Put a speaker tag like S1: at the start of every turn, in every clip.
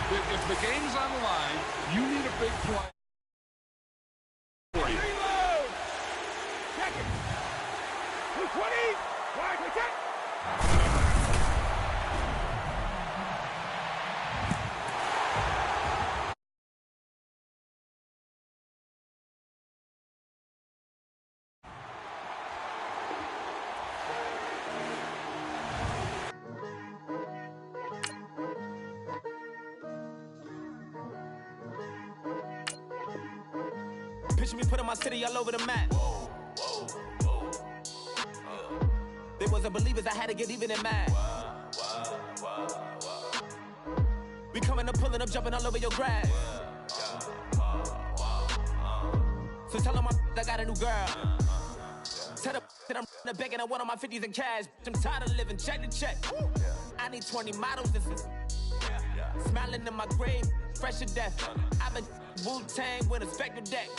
S1: If the game's on the line, you need a big play for you.
S2: Reload! Check it! 220! Wide, we check!
S3: Picture me putting my city all over the map. They wasn't believers, I had to get even in mad. We coming up, pulling up, jumping all over your grass. So tell them I got a new girl. Tell them that I'm begging, I want all my 50s in cash. I'm tired of living check to check. I need 20 models, this is smiling in my grave, fresh to death. I've been Wu-Tang with a spectral deck.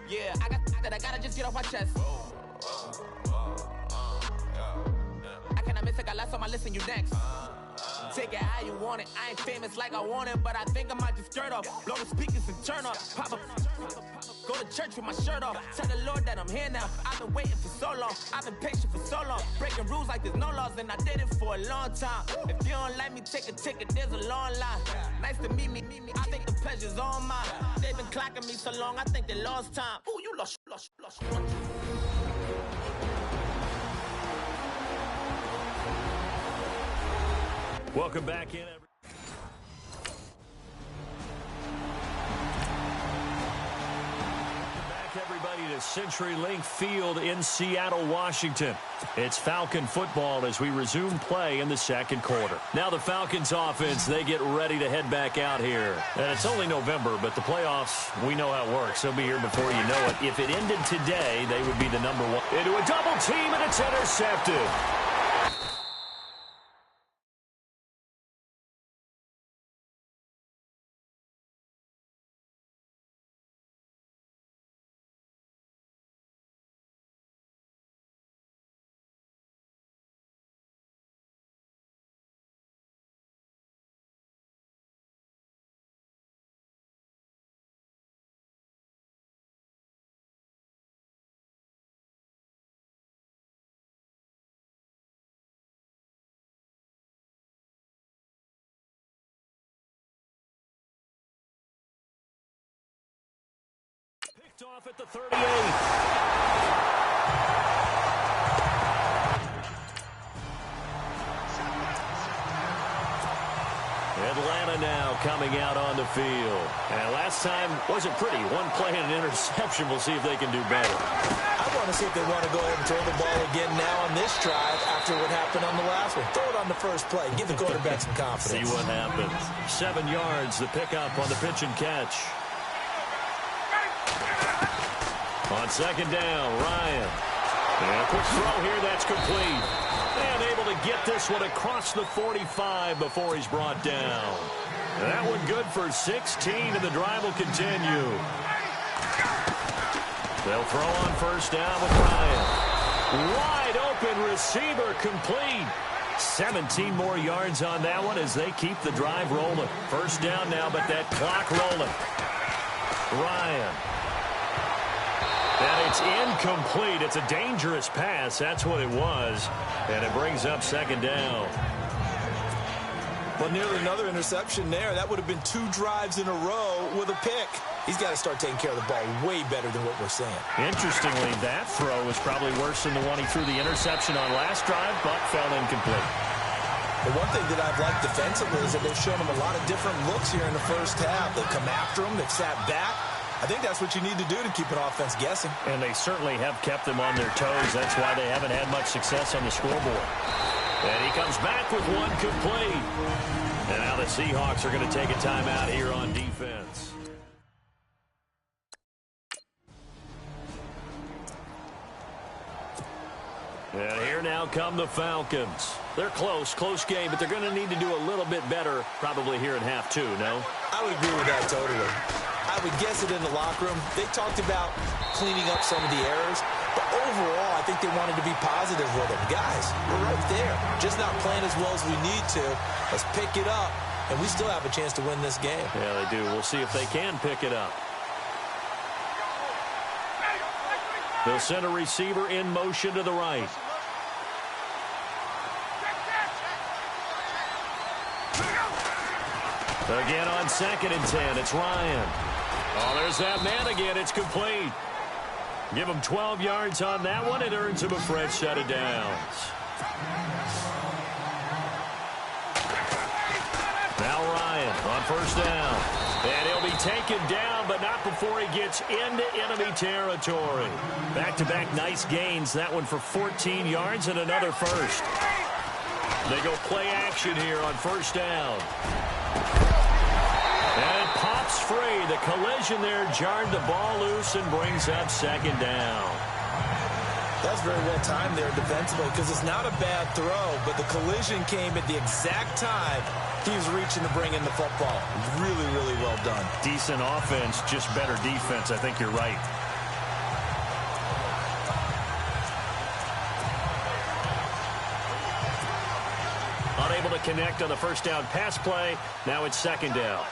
S3: Yeah, I gotta just get off my chest. I cannot miss, I got last on my list and you next. Take it how you want it. I ain't famous like I want it, but I think I might just skirt off. Blow the speakers and turn off. Pop up. Go to church with my shirt off. Tell the Lord that I'm here now. I've been waiting for so long. I've been patient for so long. Breaking rules like there's no laws, and I did it for a long time. If you don't like me, take a ticket. There's a long line. Nice to meet me. I think the pleasure's all mine. They've been clocking me so long, I think they lost time. Ooh, you lost.
S4: Welcome back in. Everybody to CenturyLink Field in Seattle, Washington. It's Falcon football as we resume play in the second quarter. Now the Falcons offense, they get ready to head back out here. And it's only November, but the playoffs, we know how it works. They'll be here before you know it. If it ended today, they would be the number one. Into a double team, and it's intercepted. Off at the 38. Atlanta now coming out on the field. And last time wasn't pretty. One play and an interception. We'll see if they can do better.
S5: I want to see if they want to go ahead and throw the ball again now on this drive after what happened on the last one. Throw it on the first play. Give the quarterback some confidence.
S4: See what happens. 7 yards, the pickup on the pitch and catch. On second down, Ryan. And a quick throw here, that's complete. And able to get this one across the 45 before he's brought down. And that one good for 16, and the drive will continue. They'll throw on first down with Ryan. Wide open receiver, complete. 17 more yards on that one as they keep the drive rolling. First down now, but that clock rolling. Ryan. And it's incomplete. It's a dangerous pass. That's what it was. And it brings up second down.
S5: Well, nearly another interception there. That would have been 2 drives in a row with a pick. He's got to start taking care of the ball way better than what we're saying.
S4: Interestingly, that throw was probably worse than the one he threw the interception on last drive, but fell incomplete.
S5: The one thing that I've liked defensively is that they've shown him a lot of different looks here in the first half. They've come after him. They've sat back. I think that's what you need to do to keep an offense guessing.
S4: And they certainly have kept them on their toes. That's why they haven't had much success on the scoreboard. And he comes back with one complete. And now the Seahawks are going to take a timeout here on defense. And here now come the Falcons. They're close game, but they're going to need to do a little bit better probably here in half 2, no?
S5: I would agree with that totally. I would guess it in the locker room. They talked about cleaning up some of the errors, but overall, I think they wanted to be positive with them. Guys, we're right there. Just not playing as well as we need to. Let's pick it up and we still have a chance to win this game.
S4: Yeah, they do. We'll see if they can pick it up. They'll send a receiver in motion to the right. Again on 2nd and 10, it's Ryan. Oh, there's that man again. It's complete. Give him 12 yards on that one. It earns him a fresh set of downs. Now Ryan on 1st down. And he'll be taken down, but not before he gets into enemy territory. Back-to-back nice gains. That one for 14 yards and another first. They go play action here on 1st down. And it pops free. The collision there jarred the ball loose and brings up 2nd down.
S5: That's very well timed there defensively because it's not a bad throw, but the collision came at the exact time he was reaching to bring in the football. Really, really well done.
S4: Decent offense, just better defense. I think you're right. Unable to connect on the 1st down pass play. Now it's 2nd down.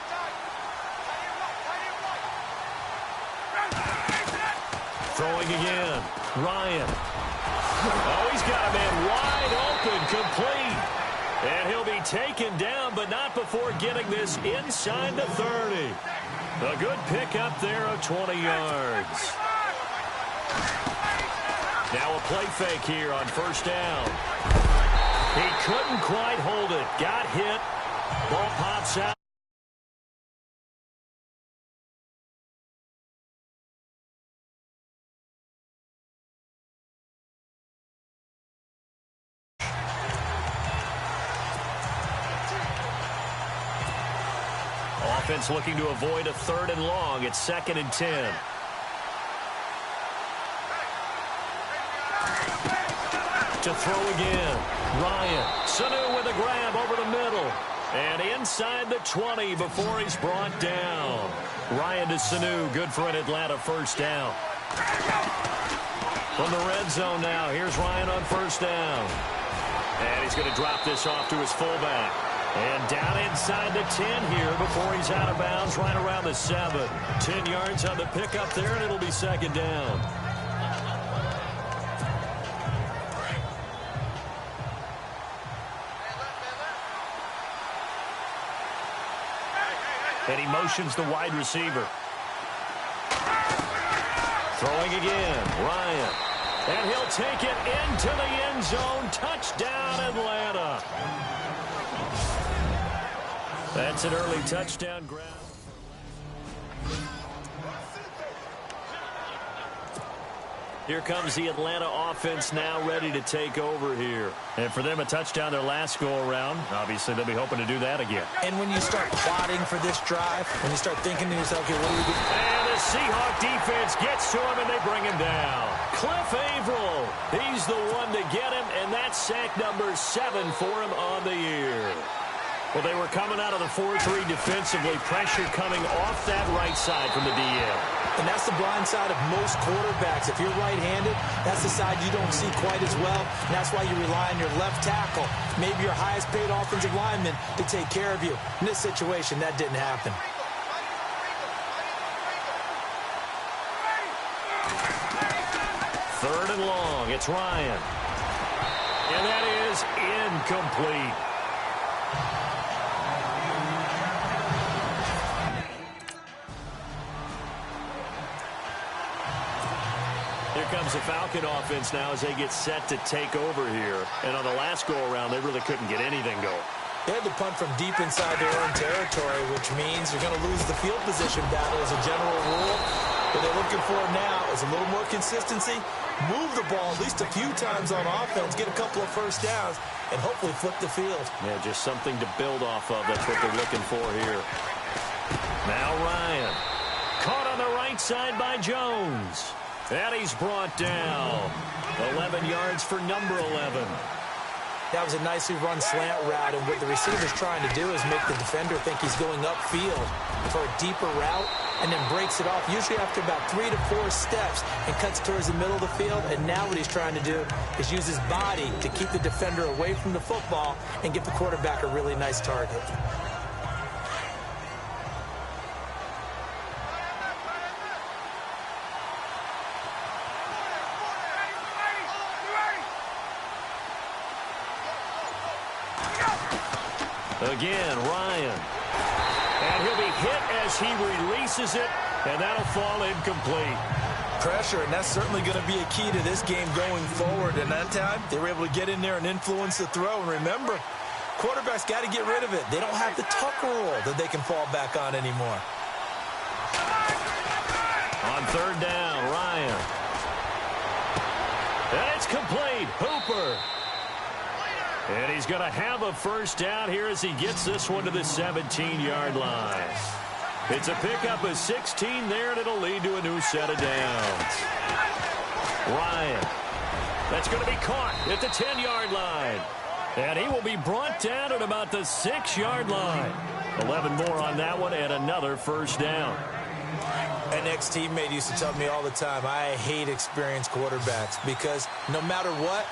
S4: Throwing again. Ryan. Oh, he's got a man wide open, complete. And he'll be taken down, but not before getting this inside the 30. A good pickup there of 20 yards. Now a play fake here on 1st down. He couldn't quite hold it. Got hit. Ball pops out. Offense looking to avoid a 3rd and long. It's 2nd and 10. To throw again. Ryan. Sanu with a grab over the middle. And inside the 20 before he's brought down. Ryan to Sanu. Good for an Atlanta 1st down. From the red zone now. Here's Ryan on 1st down. And he's going to drop this off to his fullback. And down inside the 10 here before he's out of bounds, right around the 7. 10 yards on the pickup there, and it'll be 2nd down. And he motions the wide receiver. Throwing again, Ryan. And he'll take it into the end zone. Touchdown, Atlanta. That's an early touchdown grab. Here comes the Atlanta offense now ready to take over here. And for them, a touchdown their last go-around. Obviously, they'll be hoping to do that again.
S5: And when you start plotting for this drive, when you start thinking to yourself, okay, what do we do?
S4: And the Seahawk defense gets to him, and they bring him down. Cliff Averill, he's the one to get him, and that's sack number 7 for him on the year. Well, they were coming out of the 4-3 defensively. Pressure coming off that right side from the DM.
S5: And that's the blind side of most quarterbacks. If you're right-handed, that's the side you don't see quite as well. And that's why you rely on your left tackle, maybe your highest-paid offensive lineman, to take care of you. In this situation, that didn't happen.
S4: Third and long. It's Ryan. And that is incomplete. Here comes the Falcon offense now as they get set to take over here. And on the last go-around, they really couldn't get anything going.
S5: They had to punt from deep inside their own territory, which means you're going to lose the field position battle as a general rule. What they're looking for now is a little more consistency, move the ball at least a few times on offense, get a couple of first downs, and hopefully flip the field.
S4: Yeah, just something to build off of. That's what they're looking for here. Now Ryan. Caught on the right side by Jones. And he's brought down. 11 yards for number 11.
S5: That was a nicely run slant route, and what the receiver's trying to do is make the defender think he's going upfield for a deeper route, and then breaks it off, usually after about 3 to 4 steps, and cuts towards the middle of the field. And now what he's trying to do is use his body to keep the defender away from the football and give the quarterback a really nice target.
S4: Again, Ryan. And he'll be hit as he releases it, and that'll fall incomplete.
S5: Pressure, and that's certainly going to be a key to this game going forward. And that time, they were able to get in there and influence the throw. And remember, quarterbacks got to get rid of it. They don't have the tuck rule that they can fall back on anymore.
S4: On third down, Ryan. And it's complete. Hooper. And he's going to have a first down here as he gets this one to the 17-yard line. It's a pickup of 16 there, and it'll lead to a new set of downs. Ryan. That's going to be caught at the 10-yard line. And he will be brought down at about the 6-yard line. 11 more on that one, and another first down.
S5: An ex-teammate used to tell me all the time, I hate experienced quarterbacks because no matter what,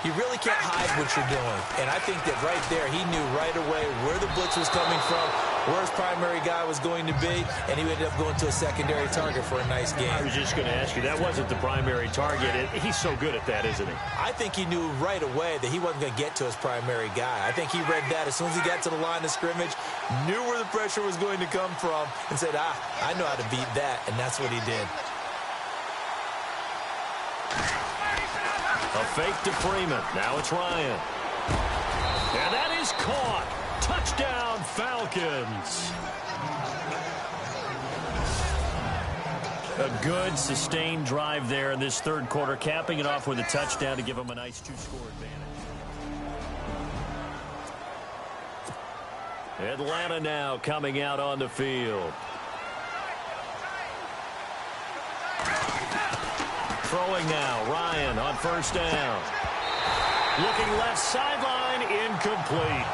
S5: you really can't hide what you're doing. And I think that right there, he knew right away where the blitz was coming from, where his primary guy was going to be, and he ended up going to a secondary target for a nice game.
S4: I was just going to ask you, that wasn't the primary target. He's so good at that, isn't he?
S5: I think he knew right away that he wasn't going to get to his primary guy. I think he read that as soon as he got to the line of scrimmage, knew where the pressure was going to come from, and said, I know how to beat that, and that's what he did.
S4: A fake to Freeman. Now it's Ryan. And that is caught. Touchdown, Falcons. A good, sustained drive there in this third quarter, capping it off with a touchdown to give them a nice two-score advantage. Atlanta now coming out on the field. Throwing now, Ryan on first down. Looking left sideline, incomplete.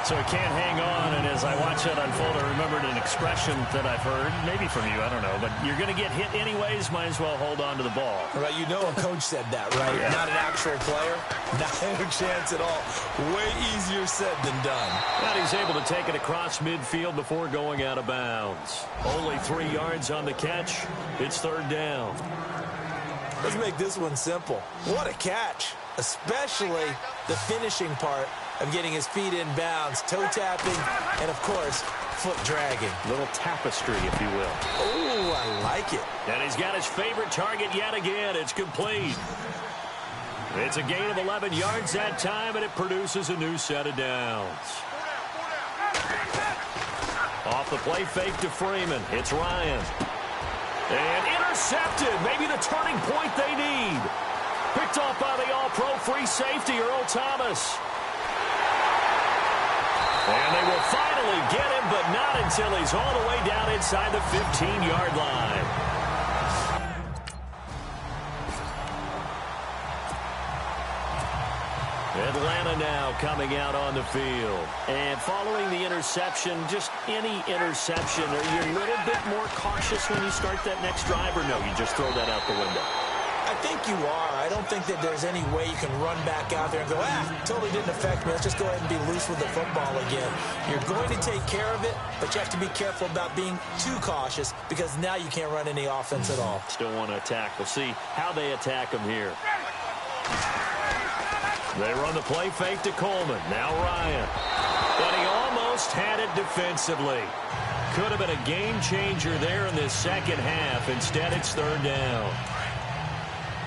S4: So he can't hang on, and as I watch that unfold, I remembered an expression that I've heard, maybe from you, I don't know, but you're going to get hit anyways, might as well hold on to the ball.
S5: Right, you know a coach said that, right? Yeah. Not an actual player, not a chance at all. Way easier said than done.
S4: And he's able to take it across midfield before going out of bounds. Only 3 yards on the catch. It's third down.
S5: Let's make this one simple. What a catch, especially the finishing part of getting his feet in bounds, toe tapping, and, of course, foot dragging.
S4: Little tapestry, if you will.
S5: Oh, I like it.
S4: And he's got his favorite target yet again. It's complete. It's a gain of 11 yards that time, and it produces a new set of downs. Off the play fake to Freeman. It's Ryan. And intercepted. Maybe the turning point they need. Picked off by the all-pro free safety, Earl Thomas. And they will finally get him, but not until he's all the way down inside the 15-yard line. Atlanta now coming out on the field. And following the interception, just any interception, are you a little bit more cautious when you start that next drive, or no, you just throw that out the window?
S5: I think you are. I don't think that there's any way you can run back out there and go, totally didn't affect me. Let's just go ahead and be loose with the football again. You're going to take care of it, but you have to be careful about being too cautious because now you can't run any offense at all.
S4: Still want to attack. We'll see how they attack them here. They run the play fake to Coleman. Now Ryan. But he almost had it defensively. Could have been a game changer there in this second half. Instead, it's third down.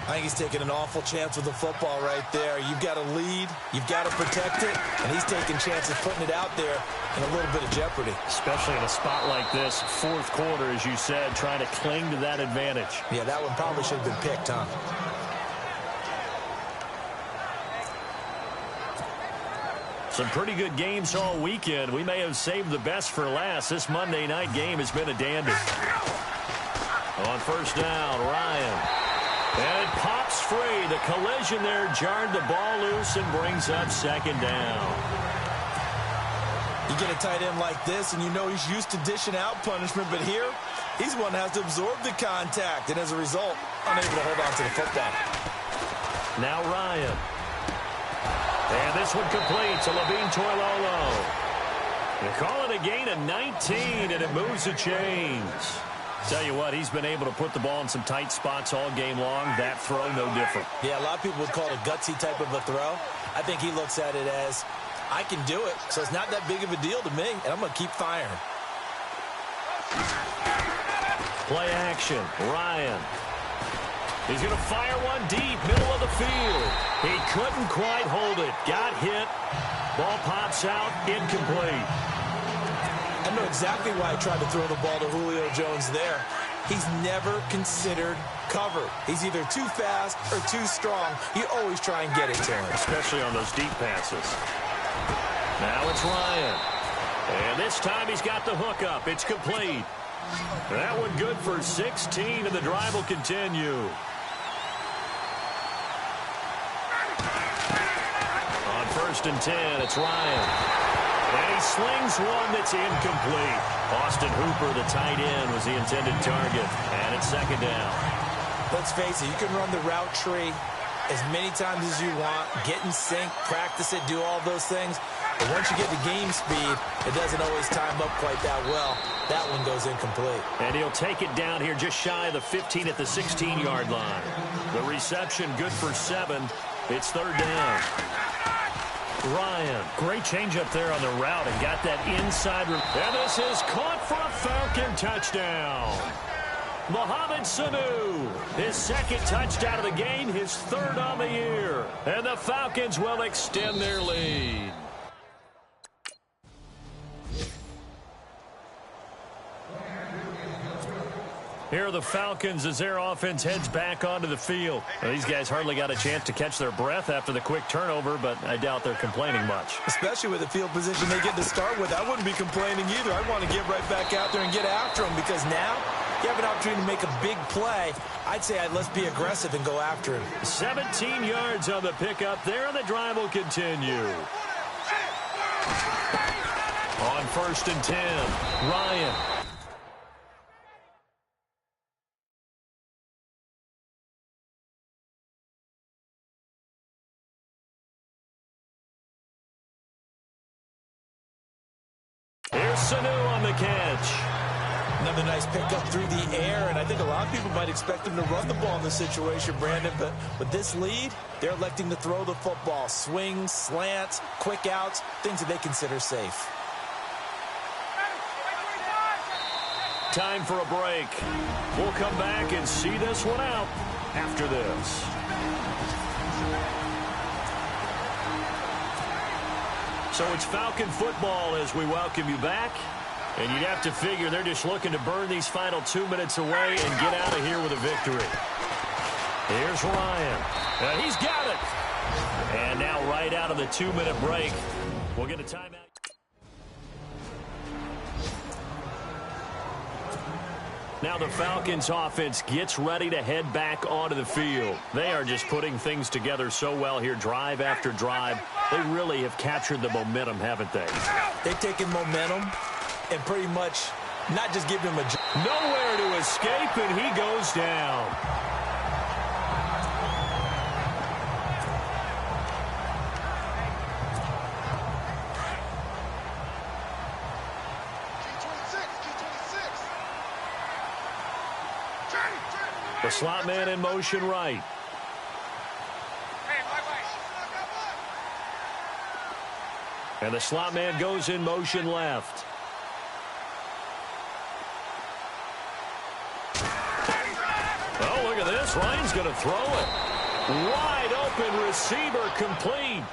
S5: I think he's taking an awful chance with the football right there. You've got to lead. You've got to protect it. And he's taking chances putting it out there in a little bit of jeopardy.
S4: Especially in a spot like this, fourth quarter, as you said, trying to cling to that advantage.
S5: Yeah, that one probably should have been picked, huh?
S4: Some pretty good games all weekend. We may have saved the best for last. This Monday night game has been a dandy. On first down, Ryan. And it pops free. The collision there jarred the ball loose and brings up second down.
S5: You get a tight end like this, and you know he's used to dishing out punishment, but here, he's one that has to absorb the contact, and as a result, unable to hold on to the football.
S4: Now Ryan. And this one complete to Levine Toilolo. They call it a gain of 19, and it moves the chains. Tell you what, he's been able to put the ball in some tight spots all game long. That throw, no different.
S5: Yeah, a lot of people would call it a gutsy type of a throw. I think he looks at it as, I can do it, so it's not that big of a deal to me, and I'm going to keep firing.
S4: Play action. Ryan. He's going to fire one deep, middle of the field. He couldn't quite hold it. Got hit. Ball pops out, incomplete.
S5: I know exactly why I tried to throw the ball to Julio Jones there. He's never considered cover. He's either too fast or too strong. You always try and get it to him.
S4: Especially on those deep passes. Now it's Ryan. And this time he's got the hook up. It's complete. That one good for 16, and the drive will continue. On 1st and 10, it's Ryan. And he slings one that's incomplete. Austin Hooper, the tight end, was the intended target. And it's 2nd down.
S5: Let's face it, you can run the route tree as many times as you want, get in sync, practice it, do all those things. But once you get to game speed, it doesn't always time up quite that well. That one goes incomplete.
S4: And he'll take it down here just shy of the 15 at the 16-yard line. The reception good for 7. It's 3rd down. Ryan, great changeup there on the route and got that inside. And this is caught for a Falcon touchdown. Mohamed Sanu, his 2nd touchdown of the game, his 3rd on the year. And the Falcons will extend their lead. Here are the Falcons as their offense heads back onto the field. Well, these guys hardly got a chance to catch their breath after the quick turnover, but I doubt they're complaining much.
S5: Especially with the field position they get to start with. I wouldn't be complaining either. I want to get right back out there and get after them, because now you have an opportunity to make a big play. I'd say let's be aggressive and go after him.
S4: 17 yards on the pickup there, and the drive will continue. On 1st and 10, Ryan. Here's Sanu on the catch.
S5: Another nice pickup through the air, and I think a lot of people might expect him to run the ball in this situation, Brandon, but with this lead, they're electing to throw the football. Swings, slants, quick outs, things that they consider safe.
S4: Time for a break. We'll come back and see this one out after this. So it's Falcon football as we welcome you back. And you'd have to figure they're just looking to burn these final 2 minutes away and get out of here with a victory. Here's Ryan. And he's got it. And now right out of the 2-minute break, we'll get a timeout. Now the Falcons offense gets ready to head back onto the field. They are just putting things together so well here, drive after drive. They really have captured the momentum, haven't they?
S5: They've taken momentum and pretty much not just given him a...
S4: Nowhere to escape, and he goes down. The slot man in motion right. And the slot man goes in motion left. Oh, look at this. Ryan's going to throw it. Wide open receiver, complete.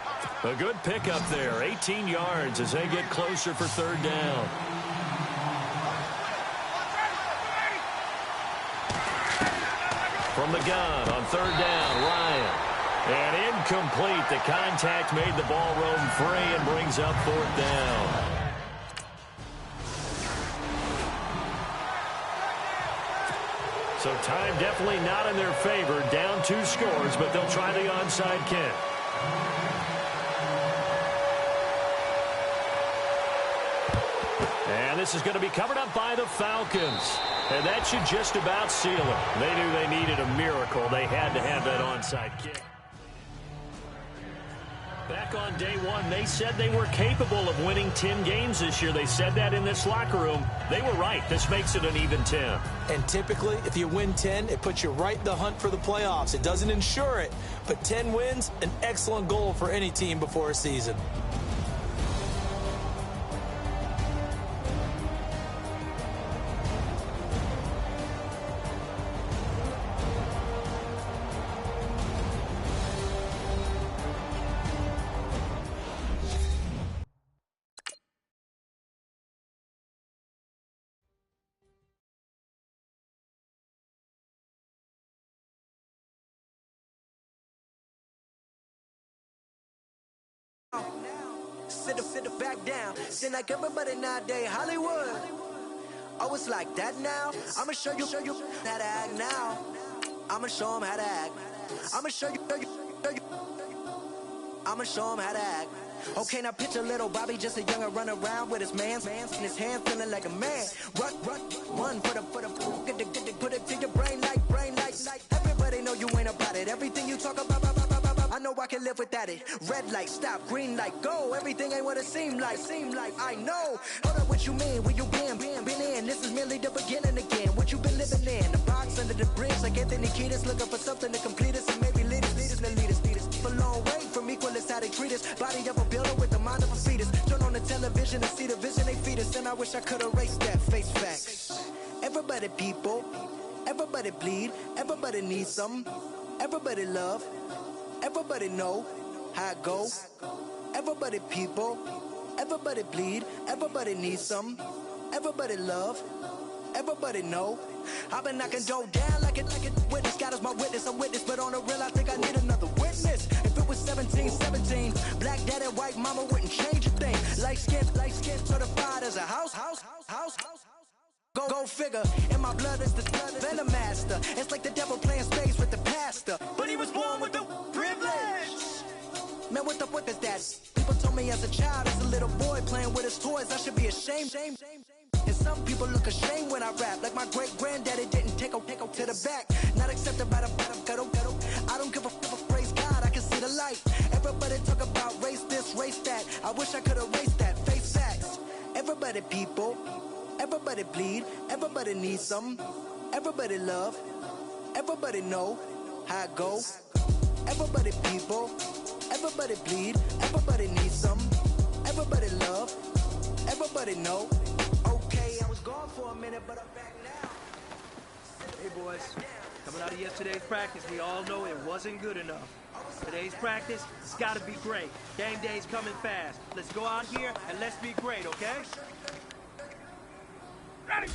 S4: A good pickup there. 18 yards as they get closer for 3rd down. From the gun on 3rd down, Ryan. And incomplete. The contact made the ball roam free and brings up 4th down. So time definitely not in their favor. Down 2 scores, but they'll try the onside kick. And this is going to be covered up by the Falcons. And that should just about seal it. They knew they needed a miracle. They had to have that onside kick. Back on day 1, they said they were capable of winning 10 games this year. They said that in this locker room. They were right. This makes it an even 10.
S5: And typically, if you win 10, it puts you right in the hunt for the playoffs. It doesn't ensure it, but 10 wins, an excellent goal for any team before a season.
S6: sit back down. Seem like everybody nowadays, Hollywood. Oh, it's like that now? I'ma show you how to act now. I'ma show them how to act. I'ma show you. I'ma show him how to act. Okay, now picture little Bobby, just a younger run around with his man's in his hand, feeling like a man. Run for the put it to your brain like. Everybody know you ain't about it. Everything you talk about, I know I can live without it. Red light, stop, green light, go. Everything ain't what it seem like. I know. Hold up, what you mean? Where you been in? This is merely the beginning again. What you been living in? The box under the bridge, like Anthony Kiedis, looking for something to complete us and maybe lead us. A long way from equal is how they treat us. Body of a builder with the mind of a fetus. Turn on the television and see the vision they feed us. And I wish I could erase that. Face facts. Everybody people, everybody bleed, everybody needs some, everybody love, everybody know how it go. Everybody people, everybody bleed, everybody needs some, everybody love, everybody know. I've been knocking dough down like it witness. God is my witness, I'm witness, but on the real I think I need another witness. If it was 17, black dad and white mama wouldn't change a thing. Light skin certified as a house. Go figure, in my blood is the venom master. It's like the devil playing space with the pastor, but he was born with the privilege. Man, what the fuck is that? People told me as a child, as a little boy playing with his toys, I should be ashamed. And some people look ashamed when I rap, like my great granddaddy didn't take to the back. Not accepted by the ghetto. I don't give a praise God, I can see the light. Everybody talk about race this, race that. I wish I could erase that. Face facts. Everybody people, everybody bleed, everybody needs some, everybody love, everybody know how it go. Everybody people, everybody bleed, everybody needs some, everybody love, everybody know. Okay, I was gone for a minute, but I'm back now.
S7: Hey boys, coming out of yesterday's practice, we all know it wasn't good enough. Today's practice, it's gotta be great. Game day's coming fast. Let's go out here and let's be great, okay? Ready!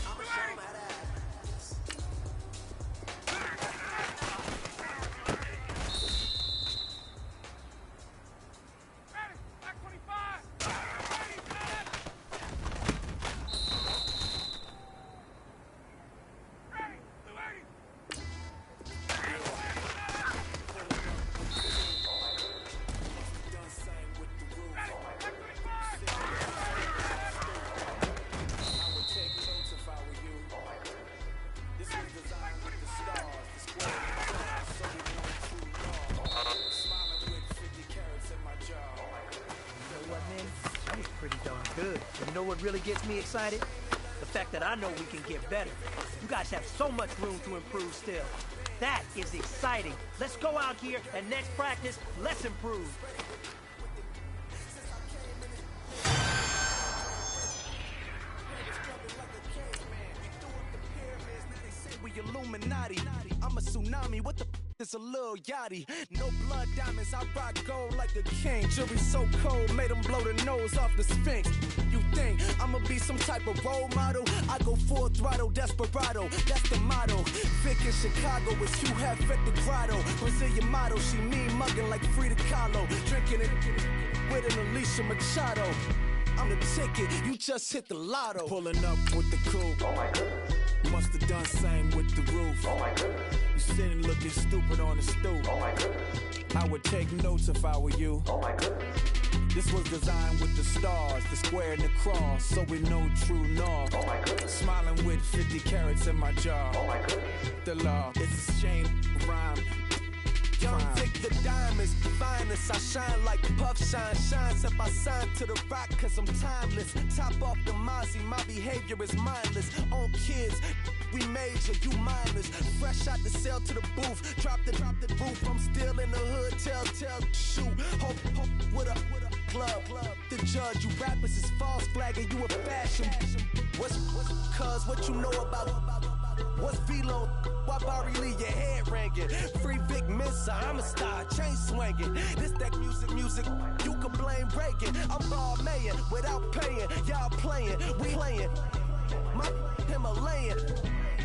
S7: Good. And you know what really gets me excited? The fact that I know we can get better. You guys have so much room to improve still. That is exciting. Let's go out here and next practice, let's improve.
S6: We Illuminati. I'm a tsunami. What the is a little yachty? No blood diamonds, I rock gold like a king. Jury so cold, made them blow the nose off the Sphinx. You think I'ma be some type of role model? I go full throttle, desperado, that's the motto. Vic in Chicago is Hugh Hef at the grotto. Brazilian model, she mean mugging like Frida Kahlo. Drinking it with an Alicia Machado. I'm the ticket, you just hit the lotto.
S8: Pulling up with the coupe. Oh my goodness. Must have done same with the roof. Oh my goodness. You sitting looking stupid on the stoop. Oh my goodness. I would take notes if I were you. Oh my goodness. This was designed with the stars, the square and the cross, so we know true north. Oh my goodness. Smiling with 50 carats in my jaw. Oh my goodness. The law, it's a shame, rhyme.
S6: Young Vic the diamonds, finest. I shine like Puff Shine. Shines if I sign to the rock, cause I'm timeless. Top off the Mozzie, my behavior is mindless. On kids, we major, you minors. Fresh out the cell to the booth. Drop the roof, I'm still in the hood. Tell, shoot. Hope with a club. The judge, you rappers is false flagging, you a fashion. What's cuz, what you know about? What's Velo? Why Barry leave your head ringing? Free Vic Mensa, I'm a star, chain swinging. This that music, you can blame Reagan. I'm ball mayin' without paying. Y'all playing, we playing. My Himalayan,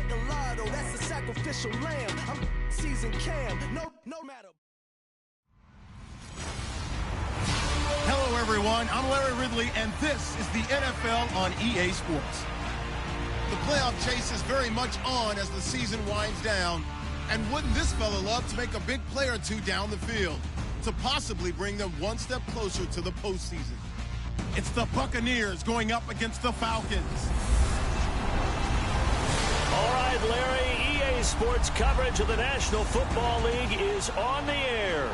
S6: Gallardo, that's a sacrificial lamb. I'm seasoned Cam, no matter.
S9: Hello, everyone. everyone. I'm Larry Ridley, and this is the NFL on EA Sports. The playoff chase is very much on as the season winds down. And wouldn't this fella love to make a big play or two down the field to possibly bring them one step closer to the postseason? It's the Buccaneers going up against the Falcons.
S4: All right, Larry, EA Sports coverage of the National Football League is on the air.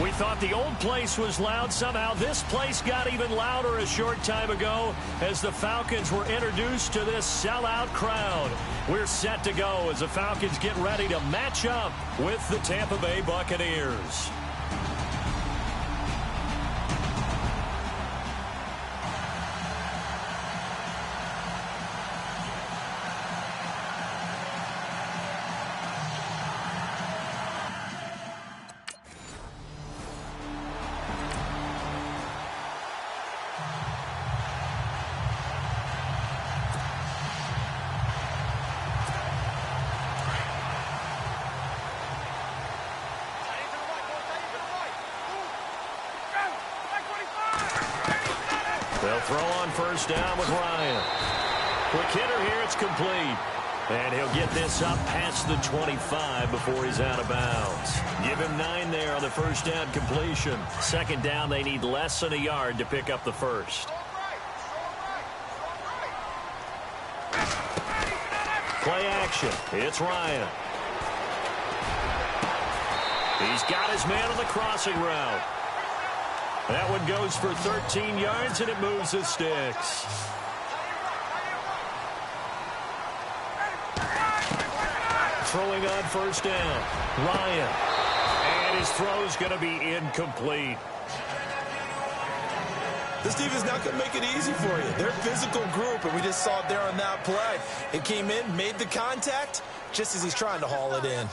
S4: We thought the old place was loud. Somehow this place got even louder a short time ago as the Falcons were introduced to this sellout crowd. We're set to go as the Falcons get ready to match up with the Tampa Bay Buccaneers. They'll throw on first down with Ryan. Quick hitter here, it's complete. And he'll get this up past the 25 before he's out of bounds. Give him 9 there on the first down completion. Second down, they need less than a yard to pick up the first. Play action. It's Ryan. He's got his man on the crossing route. That one goes for 13 yards, and it moves the sticks. Throwing on first down, Ryan. And his throw's going to be incomplete.
S5: This defense not going to make it easy for you. They're a physical group, and we just saw it there on that play. It came in, made the contact, just as he's trying to haul it in.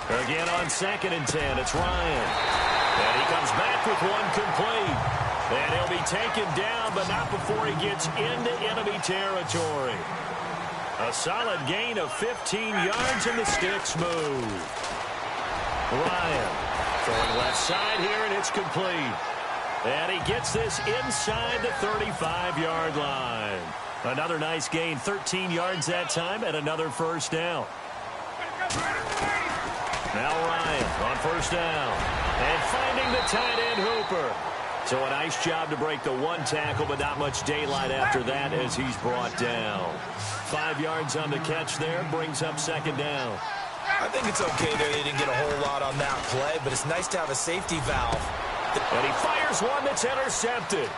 S4: Again on 2nd and 10, it's Ryan. And he comes back with one complete. And he'll be taken down, but not before he gets into enemy territory. A solid gain of 15 yards, and the sticks move. Ryan throwing left side here, and it's complete. And he gets this inside the 35-yard line. Another nice gain, 13 yards that time, and another first down. Now Ryan on first down. And finding the tight end Hooper. So a nice job to break the one tackle, but not much daylight after that as he's brought down. 5 yards on the catch there, brings up second down.
S5: I think it's okay there. They didn't get a whole lot on that play, but it's nice to have a safety valve.
S4: And he fires one that's intercepted.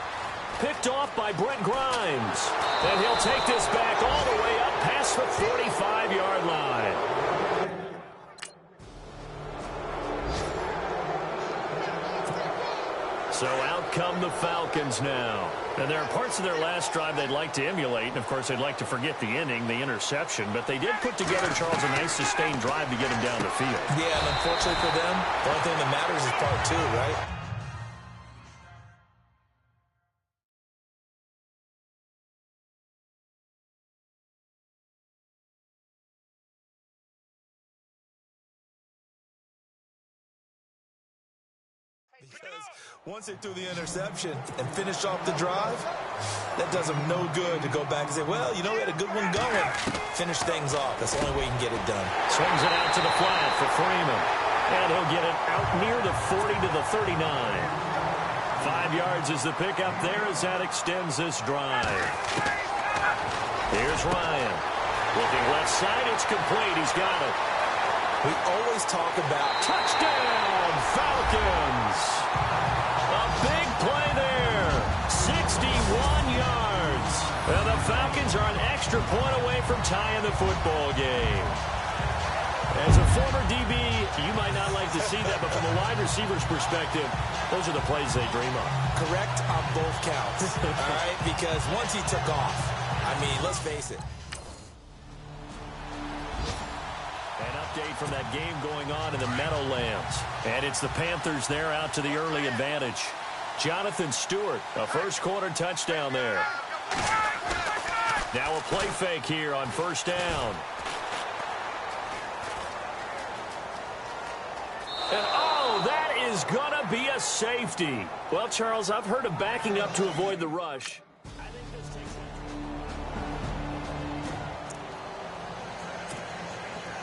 S4: Picked off by Brent Grimes. And he'll take this back all the way up past the 45-yard line. So out come the Falcons now. And there are parts of their last drive they'd like to emulate. And, of course, they'd like to forget the inning, the interception. But they did put together, Charles, a nice sustained drive to get him down the field.
S5: Yeah, and unfortunately for them, the only thing that matters is part 2, right? Because once they threw the interception and finished off the drive, that does them no good to go back and say, well, you know, we had a good one going. Finish things off. That's the only way you can get it done.
S4: Swings it out to the flat for Freeman. And he'll get it out near the 40 to the 39. 5 yards is the pickup there as that extends this drive. Here's Ryan. Looking left side, it's complete. He's got it.
S5: We always talk about
S4: touchdown Falcons. A big play there. 61 yards. And the Falcons are an extra point away from tying the football game. As a former DB, you might not like to see that, but from a wide receiver's perspective, those are the plays they dream of.
S5: Correct on both counts. All right, because once he took off, I mean, let's face it.
S4: An update from that game going on in the Meadowlands. And it's the Panthers there out to the early advantage. Jonathan Stewart, a first-quarter touchdown there. Now a play fake here on first down. And oh, going to be a safety. Well, Charles, I've heard of backing up to avoid the rush.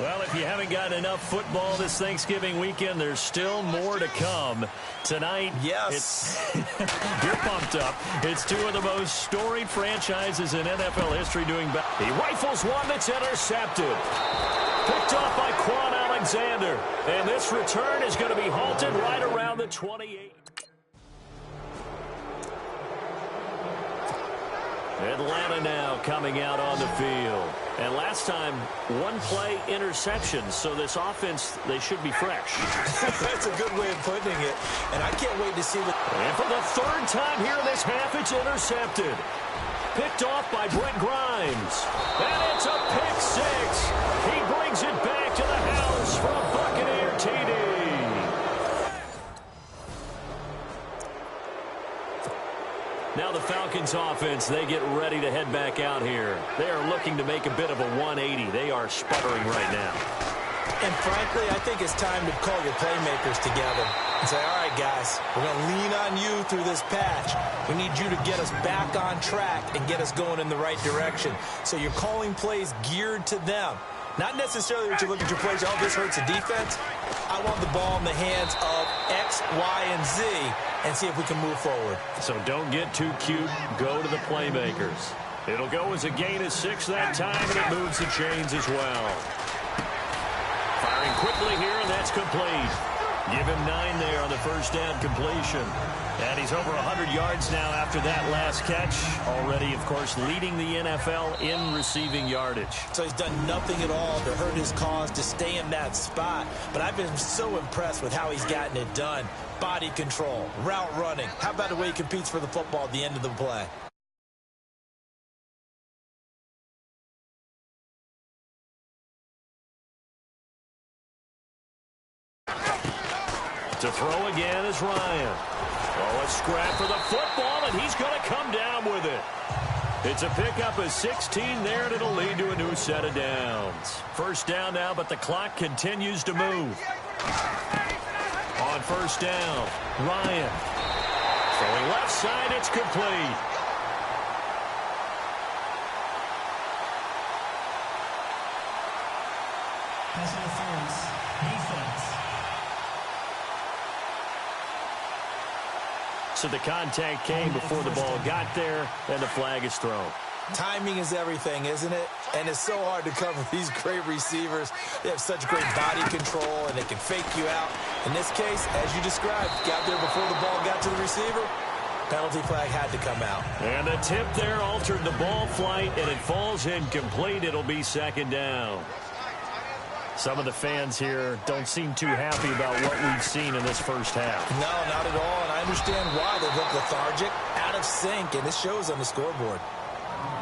S4: Well, if you haven't got enough football this Thanksgiving weekend, there's still more to come. Tonight,
S5: yes,
S4: you're pumped up. It's two of the most storied franchises in NFL history doing better. He rifles one that's intercepted. Picked off by Quan Alexander. And this return is going to be halted right around the 28. Atlanta now coming out on the field. And last time, one play interception. So this offense, they should be fresh.
S5: That's a good way of putting it. And I can't wait to see what...
S4: And for the third time here in this half, it's intercepted. Picked off by Brent Grimes. And it's a pick six. He brings it back to the house for a Buccaneer TD. Now the Falcons offense, they get ready to head back out here. They are looking to make a bit of a 180. They are sputtering right now.
S5: And frankly, I think it's time to call your playmakers together and say, all right, guys, we're going to lean on you through this patch. We need you to get us back on track and get us going in the right direction. So you're calling plays geared to them. Not necessarily that you look at your plays, oh, this hurts the defense. I want the ball in the hands of X, Y, and Z and see if we can move forward.
S4: So don't get too cute. Go to the playmakers. It'll go as a gain of 6 that time, and it moves the chains as well. Firing quickly here, and that's complete. Give him 9 there on the first down completion. And he's over 100 yards now after that last catch. Already, of course, leading the NFL in receiving yardage.
S5: So he's done nothing at all to hurt his cause, to stay in that spot. But I've been so impressed with how he's gotten it done. Body control, route running. How about the way he competes for the football at the end of the play?
S4: To throw again is Ryan. Oh, a scrap for the football, and he's going to come down with it. It's a pickup of 16 there, and it'll lead to a new set of downs. First down now, but the clock continues to move. On first down, Ryan. Throwing left side, it's complete.
S10: Pass interference. Defense.
S4: So the contact came before the ball got there, and the flag is thrown.
S5: Timing is everything, isn't it? And it's so hard to cover these great receivers. They have such great body control, and they can fake you out. In this case, as you described, got there before the ball got to the receiver. Penalty flag had to come out.
S4: And the tip there altered the ball flight, and it falls incomplete. It'll be second down. Some of the fans here don't seem too happy about what we've seen in this first half.
S5: No, not at all, and I understand why. They look lethargic, out of sync, and it shows on the scoreboard.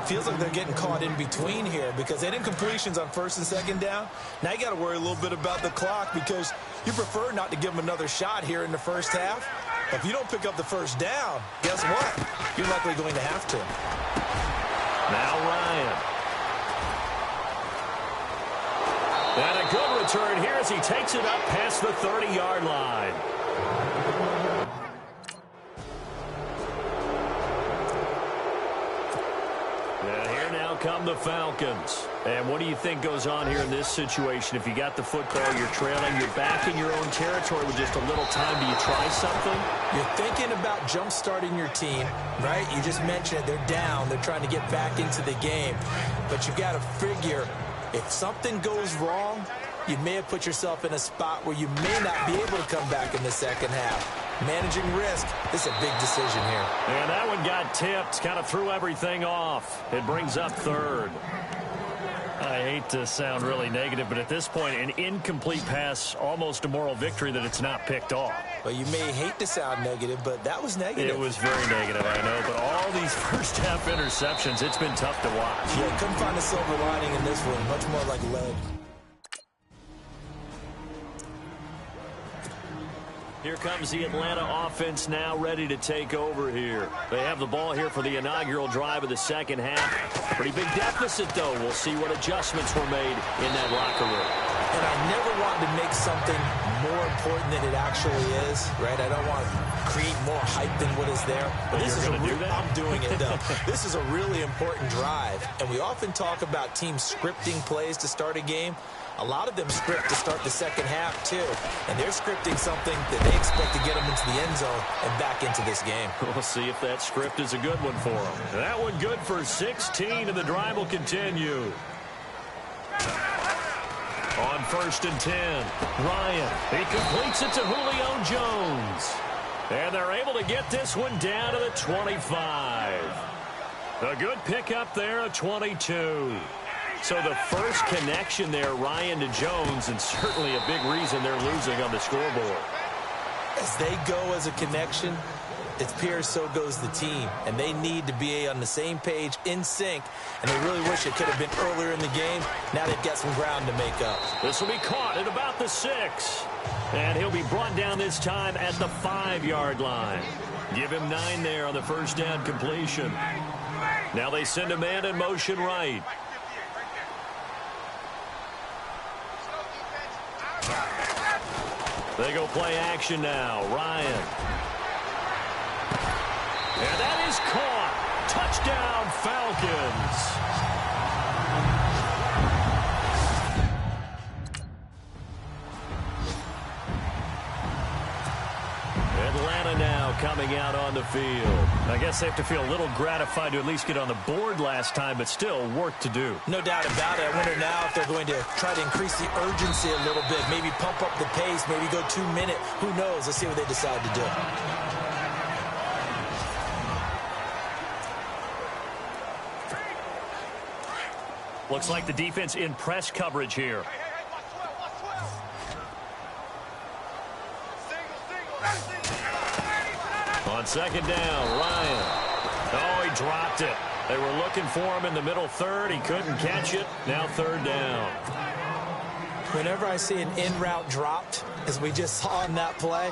S5: Feels like they're getting caught in between here because they didn't completions on first and second down. Now you got to worry a little bit about the clock because you prefer not to give them another shot here in the first half. But if you don't pick up the first down, guess what? You're likely going to have to.
S4: Now Ryan. And a good return here as he takes it up past the 30-yard line. And here now come the Falcons. And what do you think goes on here in this situation? If you got the football, you're trailing, you're back in your own territory with just a little time. Do you try something?
S5: You're thinking about jump-starting your team, right? You just mentioned it. They're down. They're trying to get back into the game. But you got to figure, if something goes wrong, you may have put yourself in a spot where you may not be able to come back in the second half. Managing risk is a big decision here.
S4: And that one got tipped, kind of threw everything off. It brings up third. I hate to sound really negative, but at this point, an incomplete pass, almost a moral victory that it's not picked off.
S5: Well, you may hate to sound negative, but that was negative.
S4: It was very negative, I know, but all these first-half interceptions, it's been tough to watch.
S5: Yeah, couldn't find a silver lining in this one, much more like lead.
S4: Here comes the Atlanta offense now ready to take over here. They have the ball here for the inaugural drive of the second half. Pretty big deficit, though. We'll see what adjustments were made in that locker room.
S5: And I never want to make something more important than it actually is, right? I don't want to create more hype than what is there. But this is I'm doing it, though. This is a really important drive. And we often talk about teams scripting plays to start a game. A lot of them script to start the second half, too. And they're scripting something that they expect to get them into the end zone and back into this game.
S4: We'll see if that script is a good one for them. That one good for 16, and the drive will continue. On 1st and 10, Ryan. He completes it to Julio Jones. And they're able to get this one down to the 25. A good pickup there of 22. So the first connection there, Ryan to Jones, and certainly a big reason they're losing on the scoreboard.
S5: As they go as a connection, it appears so goes the team. And they need to be on the same page, in sync. And they really wish it could have been earlier in the game. Now they've got some ground to make up.
S4: This will be caught at about the 6. And he'll be brought down this time at the 5-yard line. Give him 9 there on the first down completion. Now they send a man in motion right. They go play action now. Ryan. And that is caught. Touchdown, Falcons. Atlanta now coming out on the field. I guess they have to feel a little gratified to at least get on the board last time, but still work to do.
S5: No doubt about it. I wonder now if they're going to try to increase the urgency a little bit, maybe pump up the pace, maybe go 2 minute. Who knows? Let's see what they decide to do.
S4: Looks like the defense in press coverage here. On 2nd down, Ryan. Oh, he dropped it. They were looking for him in the middle 3rd. He couldn't catch it. Now 3rd down.
S5: Whenever I see an in-route dropped, as we just saw in that play,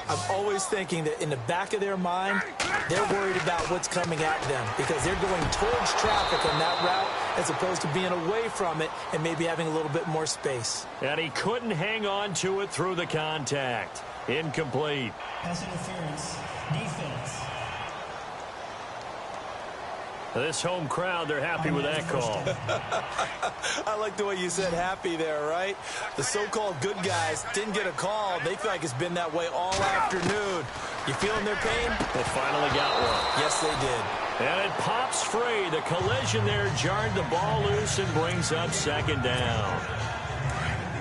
S5: I'm always thinking that in the back of their mind, they're worried about what's coming at them because they're going towards traffic on that route as opposed to being away from it and maybe having a little bit more space.
S4: And he couldn't hang on to it through the contact. Incomplete.
S10: Pass interference. Defense.
S4: This home crowd, they're happy with that call.
S5: I like the way you said happy there, right? The so-called good guys didn't get a call. They feel like it's been that way all afternoon. You feeling their pain?
S4: They finally got one.
S5: Yes, they did.
S4: And it pops free. The collision there jarred the ball loose and brings up 2nd down.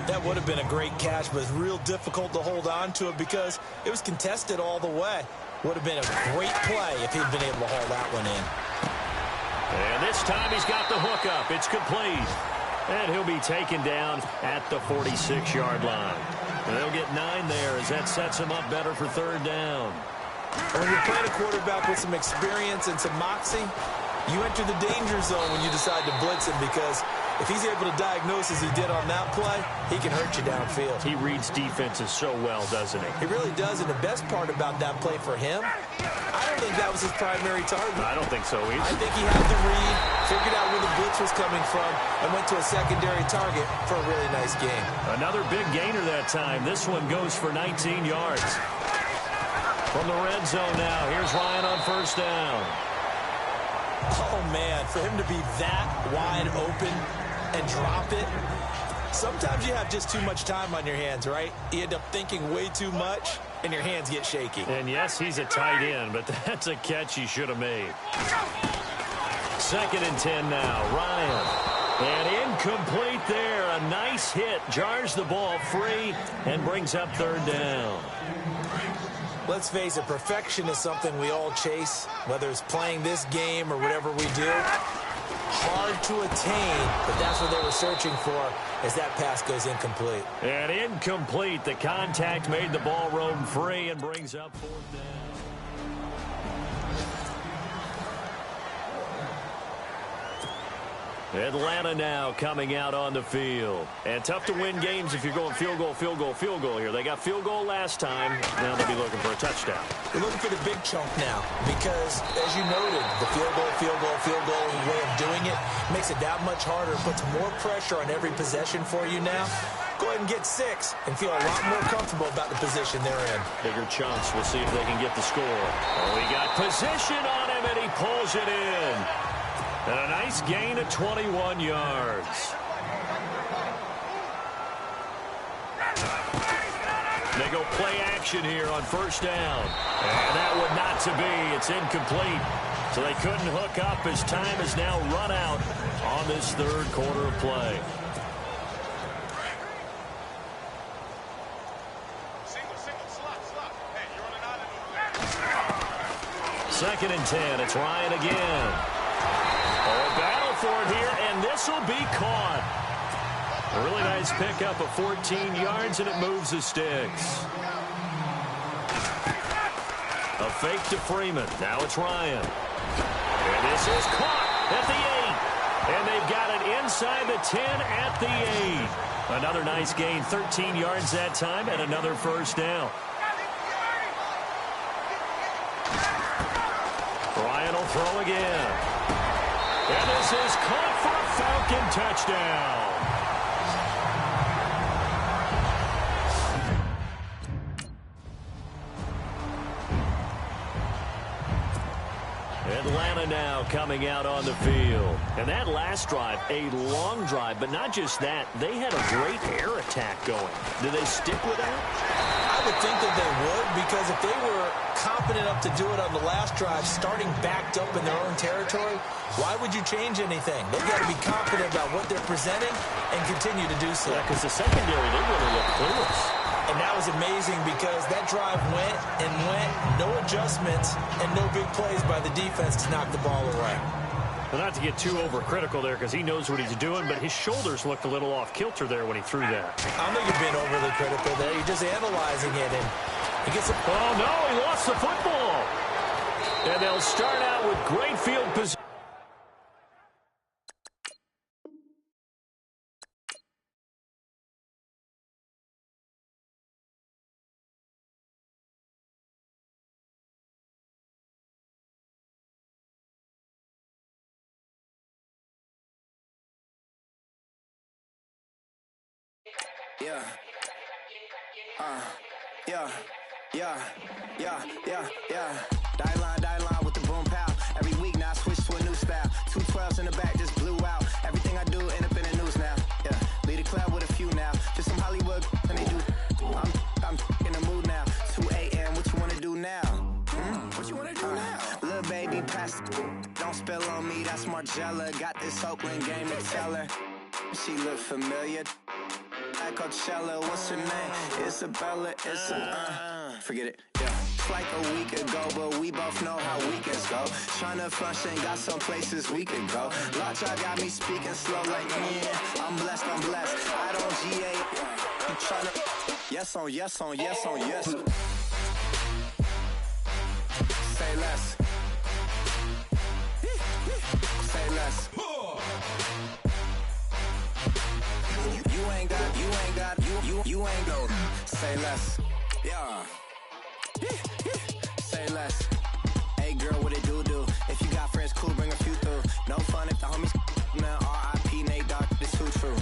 S5: That would have been a great catch, but it's real difficult to hold on to it because it was contested all the way. Would have been a great play if he'd been able to haul that one in.
S4: And this time he's got the hook up. It's complete. And he'll be taken down at the 46-yard line. And they'll get 9 there as that sets him up better for 3rd down.
S5: When you're playing a quarterback with some experience and some moxie, you enter the danger zone when you decide to blitz him because if he's able to diagnose as he did on that play, he can hurt you downfield.
S4: He reads defenses so well, doesn't he?
S5: He really does, and the best part about that play for him, I don't think that was his primary target.
S4: I don't think so either.
S5: I think he had the read, figured out where the blitz was coming from, and went to a secondary target for a really nice game. Another big gainer that time. This one goes for 19 yards. From the red zone now, here's Ryan on 1st down. Oh, man, for him to be that wide open and drop it, sometimes you have just too much time on your hands, right? You end up thinking way too much, and your hands get shaky.
S4: And yes, he's a tight end, but that's a catch he should have made. 2nd and 10 now, Ryan. And incomplete there. A nice hit. Jars the ball free and brings up 3rd down.
S5: Let's face it, perfection is something we all chase, whether it's playing this game or whatever we do. Hard to attain, but that's what they were searching for as that pass goes incomplete.
S4: And incomplete. The contact made the ball roam free and brings up 4th down. Atlanta now coming out on the field. And tough to win games if you're going field goal, field goal, field goal here. They got field goal last time. Now they'll be looking for a touchdown.
S5: They're looking for the big chunk now because, as you noted, the field goal, field goal, field goal way of doing it makes it that much harder, puts more pressure on every possession for you now. Go go ahead and get 6 and feel a lot more comfortable about the position they're in.
S4: Bigger chunks. We'll see if they can get the score. Oh, he got position on him, and he pulls it in. And a nice gain of 21 yards. They go play action here on first down. And that would not to be. It's incomplete. So they couldn't hook up as time is now run out on this third quarter of play. Second and 10. It's Ryan again. Oh, battle for it here, and this will be caught. A really nice pickup of 14 yards, and it moves the sticks. A fake to Freeman. Now it's Ryan. And this is caught at the 8. And they've got it inside the 10 at the 8. Another nice gain, 13 yards that time, and another first down. Ryan will throw again. And this is caught for a Falcon touchdown. Atlanta now coming out on the field. And that last drive, a long drive, but not just that. They had a great air attack going. Do they stick with that?
S5: I would think that they would, because if they were competent enough to do it on the last drive, starting backed up in their own territory, why would you change anything? They've got to be confident about what they're presenting and continue to do so.
S4: Yeah, because the secondary, they really look clueless.
S5: And that was amazing because that drive went and went, no adjustments, and no big plays by the defense to knock the ball away.
S4: Well, not to get too overcritical there because he knows what he's doing, but his shoulders looked a little off kilter there when he threw that.
S5: I don't think you're being overly critical there. You're just analyzing it, and he gets a...
S4: Oh, no, he lost the football. And they'll start out with great field position.
S6: Yeah. Die line with the boom pow. Every week now I switch to a new style. 2 12s in the back just blew out. Everything I do end up in the news now. Yeah. Lead a club with a few now. Just some Hollywood and they do. I'm in the mood now. 2 a.m. What you wanna do now? What you wanna do now? Little baby pass. Don't spill on me. That's Margella. Got this Oakland game to tell her. She look familiar. At Coachella, what's her name? Isabella, forget it, yeah. It's like a week ago, but we both know how weekends go. Tryna function, got some places we could go. Lot y'all got me speaking slow like, yeah, I'm blessed. I don't GA, you tryna, yes on yes. Say less. Say less. You ain't go. Say less. Yeah. Say less. Hey girl, what it do? If you got friends, cool, bring a few through. No fun if the homies man. R.I.P. Nate Dogg, this too true.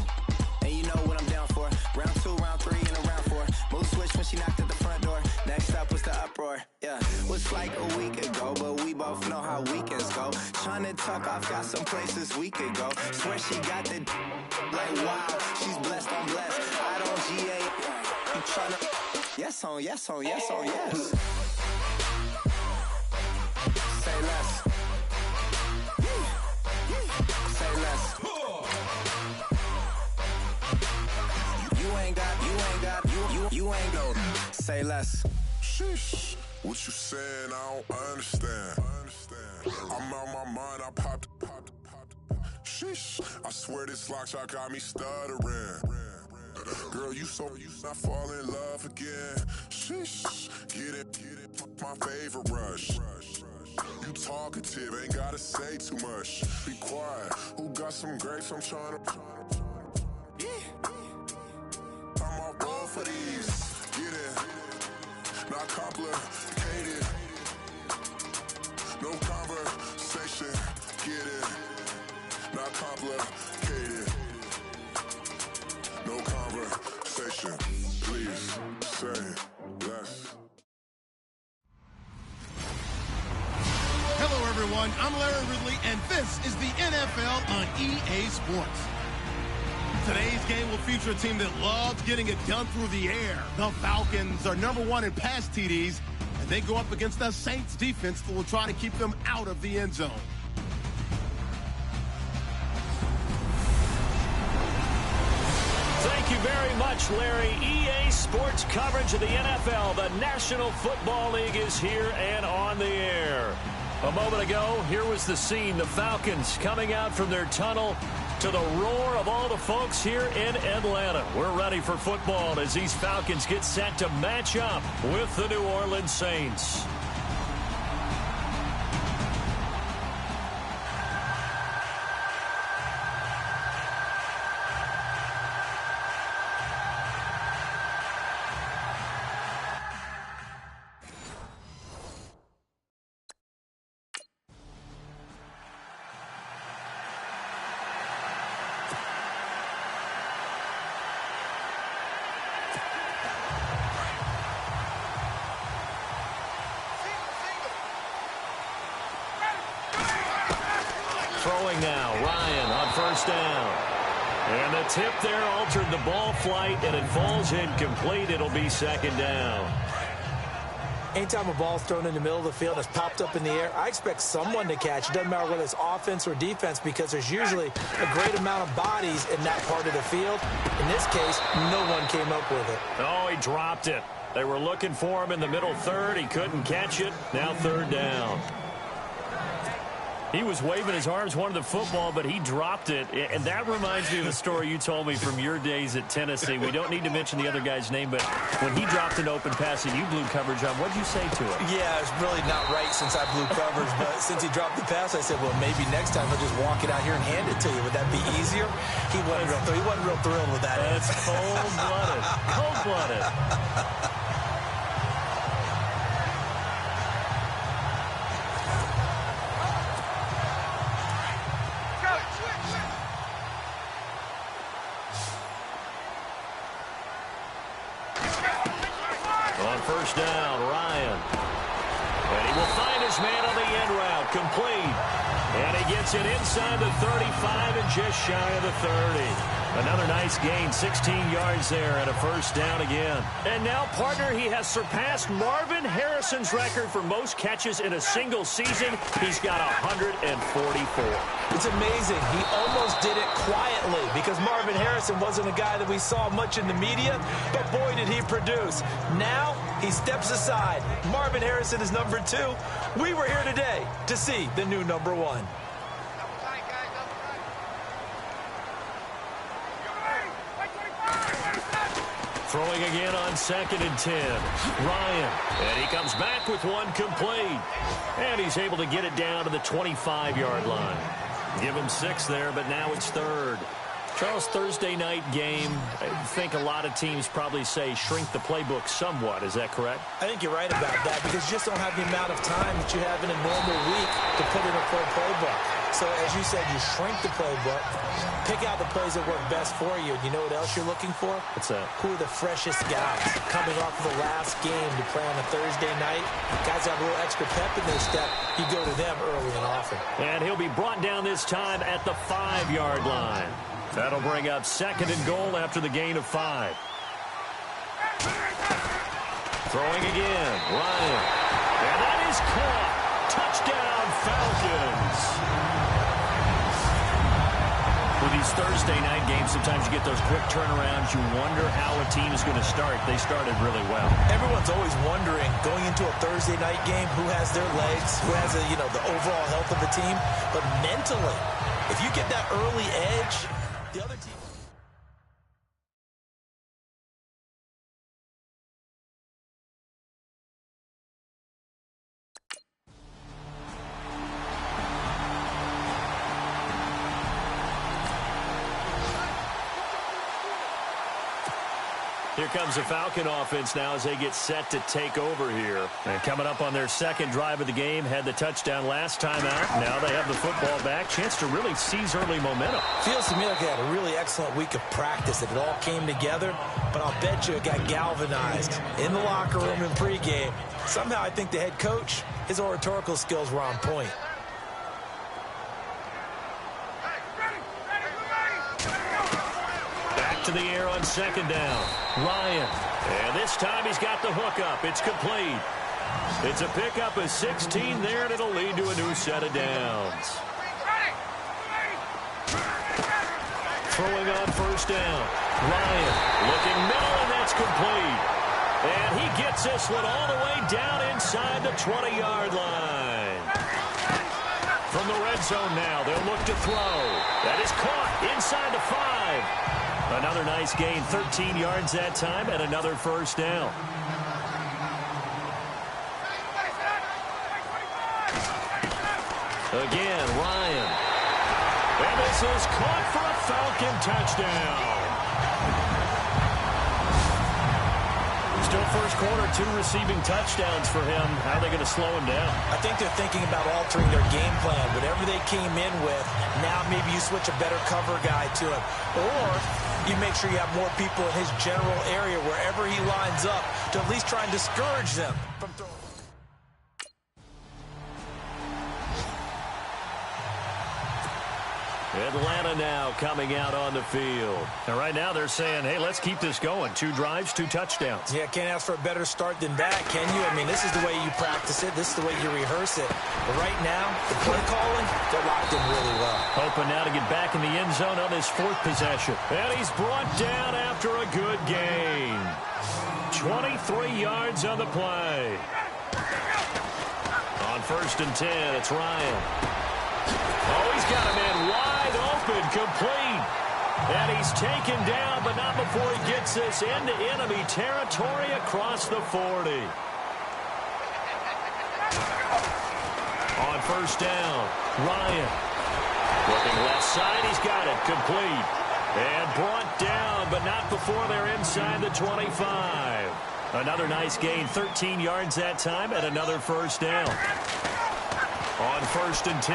S6: And you know what I'm down for. Round 2, round 3, and a round 4. Move switch when she knocked at the front door. Next up was the uproar. Yeah. Was like a week ago, but we both know how weekends go. Tryna tuck off, got some places we could go. Swear she got the like wow, she's blessed, I'm blessed. I don't GA, you tryna yes on yes. Say less. Say less. You ain't go. Say less.
S11: Sheesh. What you saying? I don't understand. I'm out my mind. I popped. Sheesh. I swear this lock shot got me stuttering. Girl, you not fall in love again. Sheesh. Get it. My favorite rush. You talkative, ain't gotta say too much. Be quiet. Who got some grapes? I'm trying to. I'm all roll for these. Get it. Not complicated. No conversation. Get it. Not complicated. No conversation. conversation. Please say less.
S9: Hello, everyone. I'm Larry Ridley, and this is the NFL on EA Sports. Today's game will feature a team that loves getting it done through the air. The Falcons are #1 in pass TDs, and they go up against the Saints defense that will try to keep them out of the end zone.
S4: Thank you very much, Larry. EA Sports coverage of the NFL. The National Football League is here and on the air. A moment ago, here was the scene. The Falcons coming out from their tunnel to the roar of all the folks here in Atlanta. We're ready for football as these Falcons get set to match up with the New Orleans Saints. Throwing now, Ryan on first down. And the tip there altered the ball flight, and it falls incomplete. It'll be second down.
S5: Anytime a ball's thrown in the middle of the field and it's popped up in the air, I expect someone to catch. It doesn't matter whether it's offense or defense, because there's usually a great amount of bodies in that part of the field. In this case, no one came up with it.
S4: Oh, he dropped it. They were looking for him in the middle third. He couldn't catch it. Now third down. He was waving his arms, wanted the football, but he dropped it. And that reminds me of the story you told me from your days at Tennessee. We don't need to mention the other guy's name, but when he dropped an open pass and you blew coverage on, what did you say to him?
S5: Yeah, it's really not right since I blew coverage, but since he dropped the pass, I said, well, maybe next time he'll just walk it out here and hand it to you. Would that be easier? He wasn't real thrilled with that.
S4: That's cold-blooded. Cold-blooded. First down, Ryan. And he will find his man on the end route, complete. And he gets it inside the 35 and just shy of the 30. Another nice gain, 16 yards there and a first down again. And now, partner, he has surpassed Marvin Harrison's record for most catches in a single season. He's got 144.
S5: It's amazing. He almost did it quietly because Marvin Harrison wasn't a guy that we saw much in the media, but boy, did he produce. Now, he steps aside. Marvin Harrison is number 2. We were here today to see the new number 1.
S4: Throwing again on second and 10. Ryan. And he comes back with one complete. And he's able to get it down to the 25-yard line. Give him 6 there, but now it's third. Charles, Thursday night game, I think a lot of teams probably say shrink the playbook somewhat. Is that correct?
S5: I think you're right about that because you just don't have the amount of time that you have in a normal week to put in a full playbook. So, as you said, you shrink the playbook, pick out the plays that work best for you. And you know what else you're looking for?
S4: What's that?
S5: Who are the freshest guys coming off of the last game to play on a Thursday night? Guys have a little extra pep in their step. You go to them early and often.
S4: And he'll be brought down this time at the 5-yard line. That'll bring up second and goal after the gain of 5. Throwing again, Ryan. And that is caught. Touchdown, Falcons. With these Thursday night games, sometimes you get those quick turnarounds. You wonder how a team is going to start. They started really well.
S5: Everyone's always wondering, going into a Thursday night game, who has their legs, who has the overall health of the team. But mentally, if you get that early edge, the other team...
S4: Here comes the Falcon offense now as they get set to take over here. And coming up on their second drive of the game, had the touchdown last time out. Now they have the football back. Chance to really seize early momentum.
S5: Feels to me like they had a really excellent week of practice. It all came together, but I'll bet you it got galvanized in the locker room in pregame. Somehow I think the head coach, his oratorical skills were on point.
S4: To the air on second down. Ryan. And this time he's got the hook up. It's complete. It's a pickup of 16 there, and it'll lead to a new set of downs. Throwing on first down. Ryan looking middle, and that's complete. And he gets this one all the way down inside the 20-yard line. From the red zone now, they'll look to throw. That is caught inside the 5. Another nice gain, 13 yards that time, and another first down. Again, Ryan. And this is caught for a Falcon touchdown. Still first quarter, 2 receiving touchdowns for him. How are they going to slow him down?
S5: I think they're thinking about altering their game plan. Whatever they came in with, now maybe you switch a better cover guy to him. Or you make sure you have more people in his general area wherever he lines up to at least try and discourage them from throwing.
S4: Atlanta now coming out on the field. And right now they're saying, hey, let's keep this going. 2 drives, 2 touchdowns.
S5: Yeah, can't ask for a better start than that, can you? I mean, this is the way you practice it. This is the way you rehearse it. But right now, the play calling, they're locked in really well.
S4: Hoping now to get back in the end zone on his 4th possession. And he's brought down after a good gain. 23 yards on the play. On first and 10, it's Ryan. Oh, he's got a man wide open, complete. And he's taken down, but not before he gets this into enemy territory across the 40. On first down, Ryan. Looking left side, he's got it, complete. And brought down, but not before they're inside the 25. Another nice gain, 13 yards that time, and another first down. On first and 10,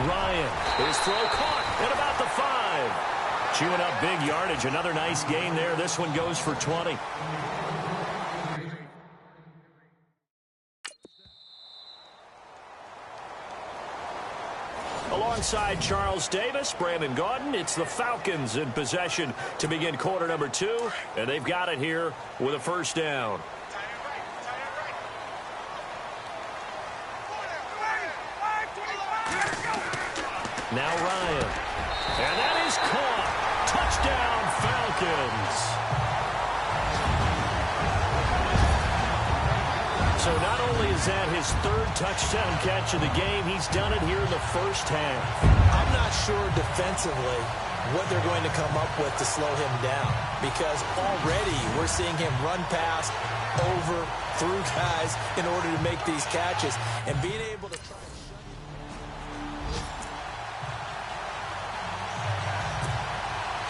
S4: Ryan. His throw caught at about the 5. Chewing up big yardage. Another nice gain there. This one goes for 20. Alongside Charles Davis, Brandon Gaudin, it's the Falcons in possession to begin quarter number 2. And they've got it here with a first down. Now Ryan. And that is caught. Touchdown, Falcons. So not only is that his 3rd touchdown catch of the game, he's done it here in the first half.
S5: I'm not sure defensively what they're going to come up with to slow him down, because already we're seeing him run past, over, through guys in order to make these catches. And being able to try.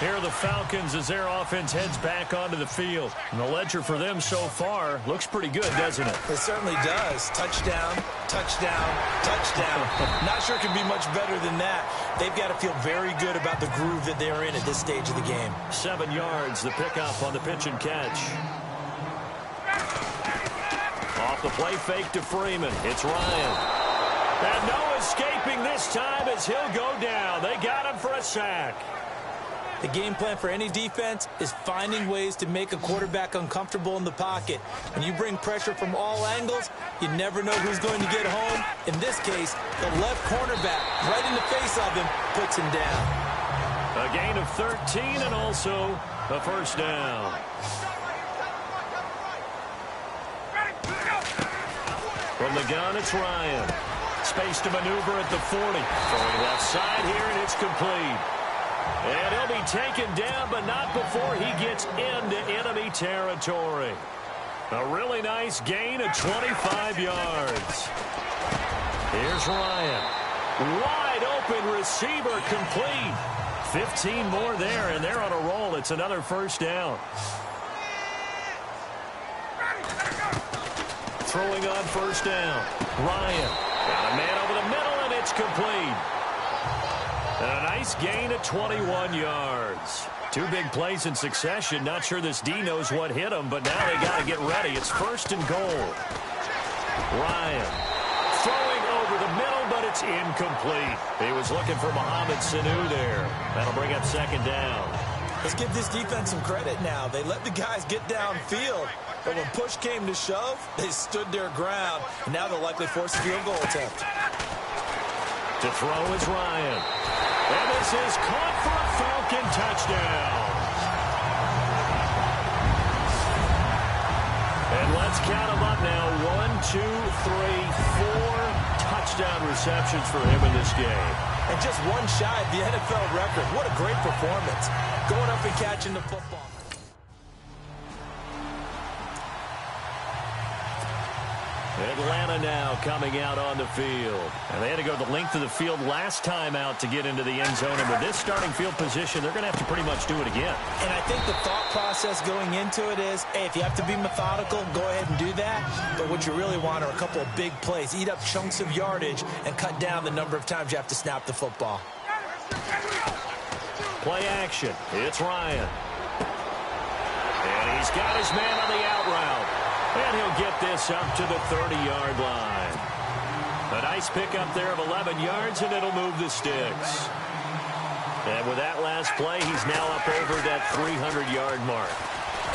S4: Here are the Falcons as their offense heads back onto the field. And the ledger for them so far looks pretty good, doesn't it?
S5: It certainly does. Touchdown, touchdown, touchdown. Not sure it can be much better than that. They've got to feel very good about the groove that they're in at this stage of the game.
S4: 7 yards, the pickup on the pitch and catch. Off the play fake to Freeman. It's Ryan. And no escaping this time as he'll go down. They got him for a sack.
S5: The game plan for any defense is finding ways to make a quarterback uncomfortable in the pocket. When you bring pressure from all angles, you never know who's going to get home. In this case, the left cornerback, right in the face of him, puts him down.
S4: A gain of 13 and also a first down. From the gun, it's Ryan. Space to maneuver at the 40. Throwing left side here, and it's complete. And he'll be taken down, but not before he gets into enemy territory. A really nice gain of 25 yards. Here's Ryan. Wide open receiver, complete. 15 more there, and they're on a roll. It's another first down. throwing on first down. Ryan got a man over the middle, and it's complete. And a nice gain at 21 yards. 2 big plays in succession. Not sure this D knows what hit him, but now they got to get ready. It's first and goal. Ryan throwing over the middle, but it's incomplete. He was looking for Mohamed Sanu there. That'll bring up second down.
S5: Let's give this defense some credit now. They let the guys get downfield, but when push came to shove, they stood their ground. And now they'll likely force a field goal attempt.
S4: To throw is Ryan. And this is caught for a Falcon touchdown. And let's count them up now. 1, 2, 3, 4 touchdown receptions for him in this game.
S5: And just one shy of the NFL record. What a great performance. Going up and catching the football.
S4: Atlanta now coming out on the field. And they had to go the length of the field last time out to get into the end zone. And with this starting field position, they're going to have to pretty much do it again.
S5: And I think the thought process going into it is, hey, if you have to be methodical, go ahead and do that. But what you really want are a couple of big plays. Eat up chunks of yardage and cut down the number of times you have to snap the football.
S4: Play action. It's Ryan. And he's got his man on the out route. And he'll get this up to the 30-yard line. A nice pickup there of 11 yards, and it'll move the sticks. And with that last play, he's now up over that 300-yard mark.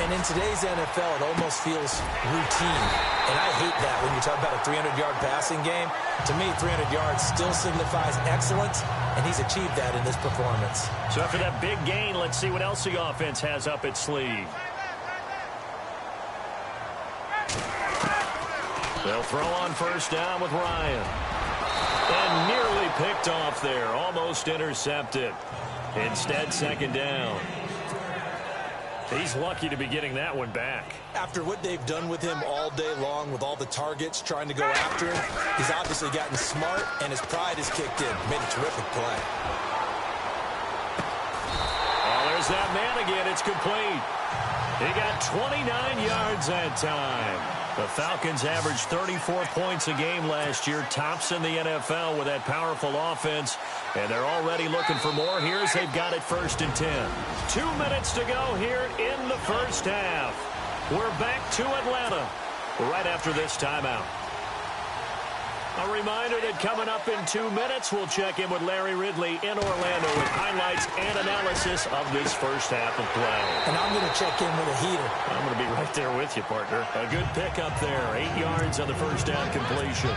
S5: And in today's NFL, it almost feels routine. And I hate that when you talk about a 300-yard passing game. To me, 300 yards still signifies excellence, and he's achieved that in this performance.
S4: So after that big gain, let's see what else the offense has up its sleeve. They'll throw on first down with Ryan. And nearly picked off there. Almost intercepted. Instead, second down. He's lucky to be getting that one back.
S5: After what they've done with him all day long, with all the targets trying to go after him, he's obviously gotten smart, and his pride has kicked in. Made a terrific play.
S4: Oh, there's that man again. It's complete. He got 29 yards that time. The Falcons averaged 34 points a game last year, tops in the NFL with that powerful offense, and they're already looking for more. Here's they've got it first and 10. 2 minutes to go here in the first half. We're back to Atlanta right after this timeout. A reminder that coming up in 2 minutes, we'll check in with Larry Ridley in Orlando with highlights and analysis of this first half of play.
S5: And I'm going to check in with a heater.
S4: I'm going to be right there with you, partner. A good pickup there. 8 yards on the first down completion.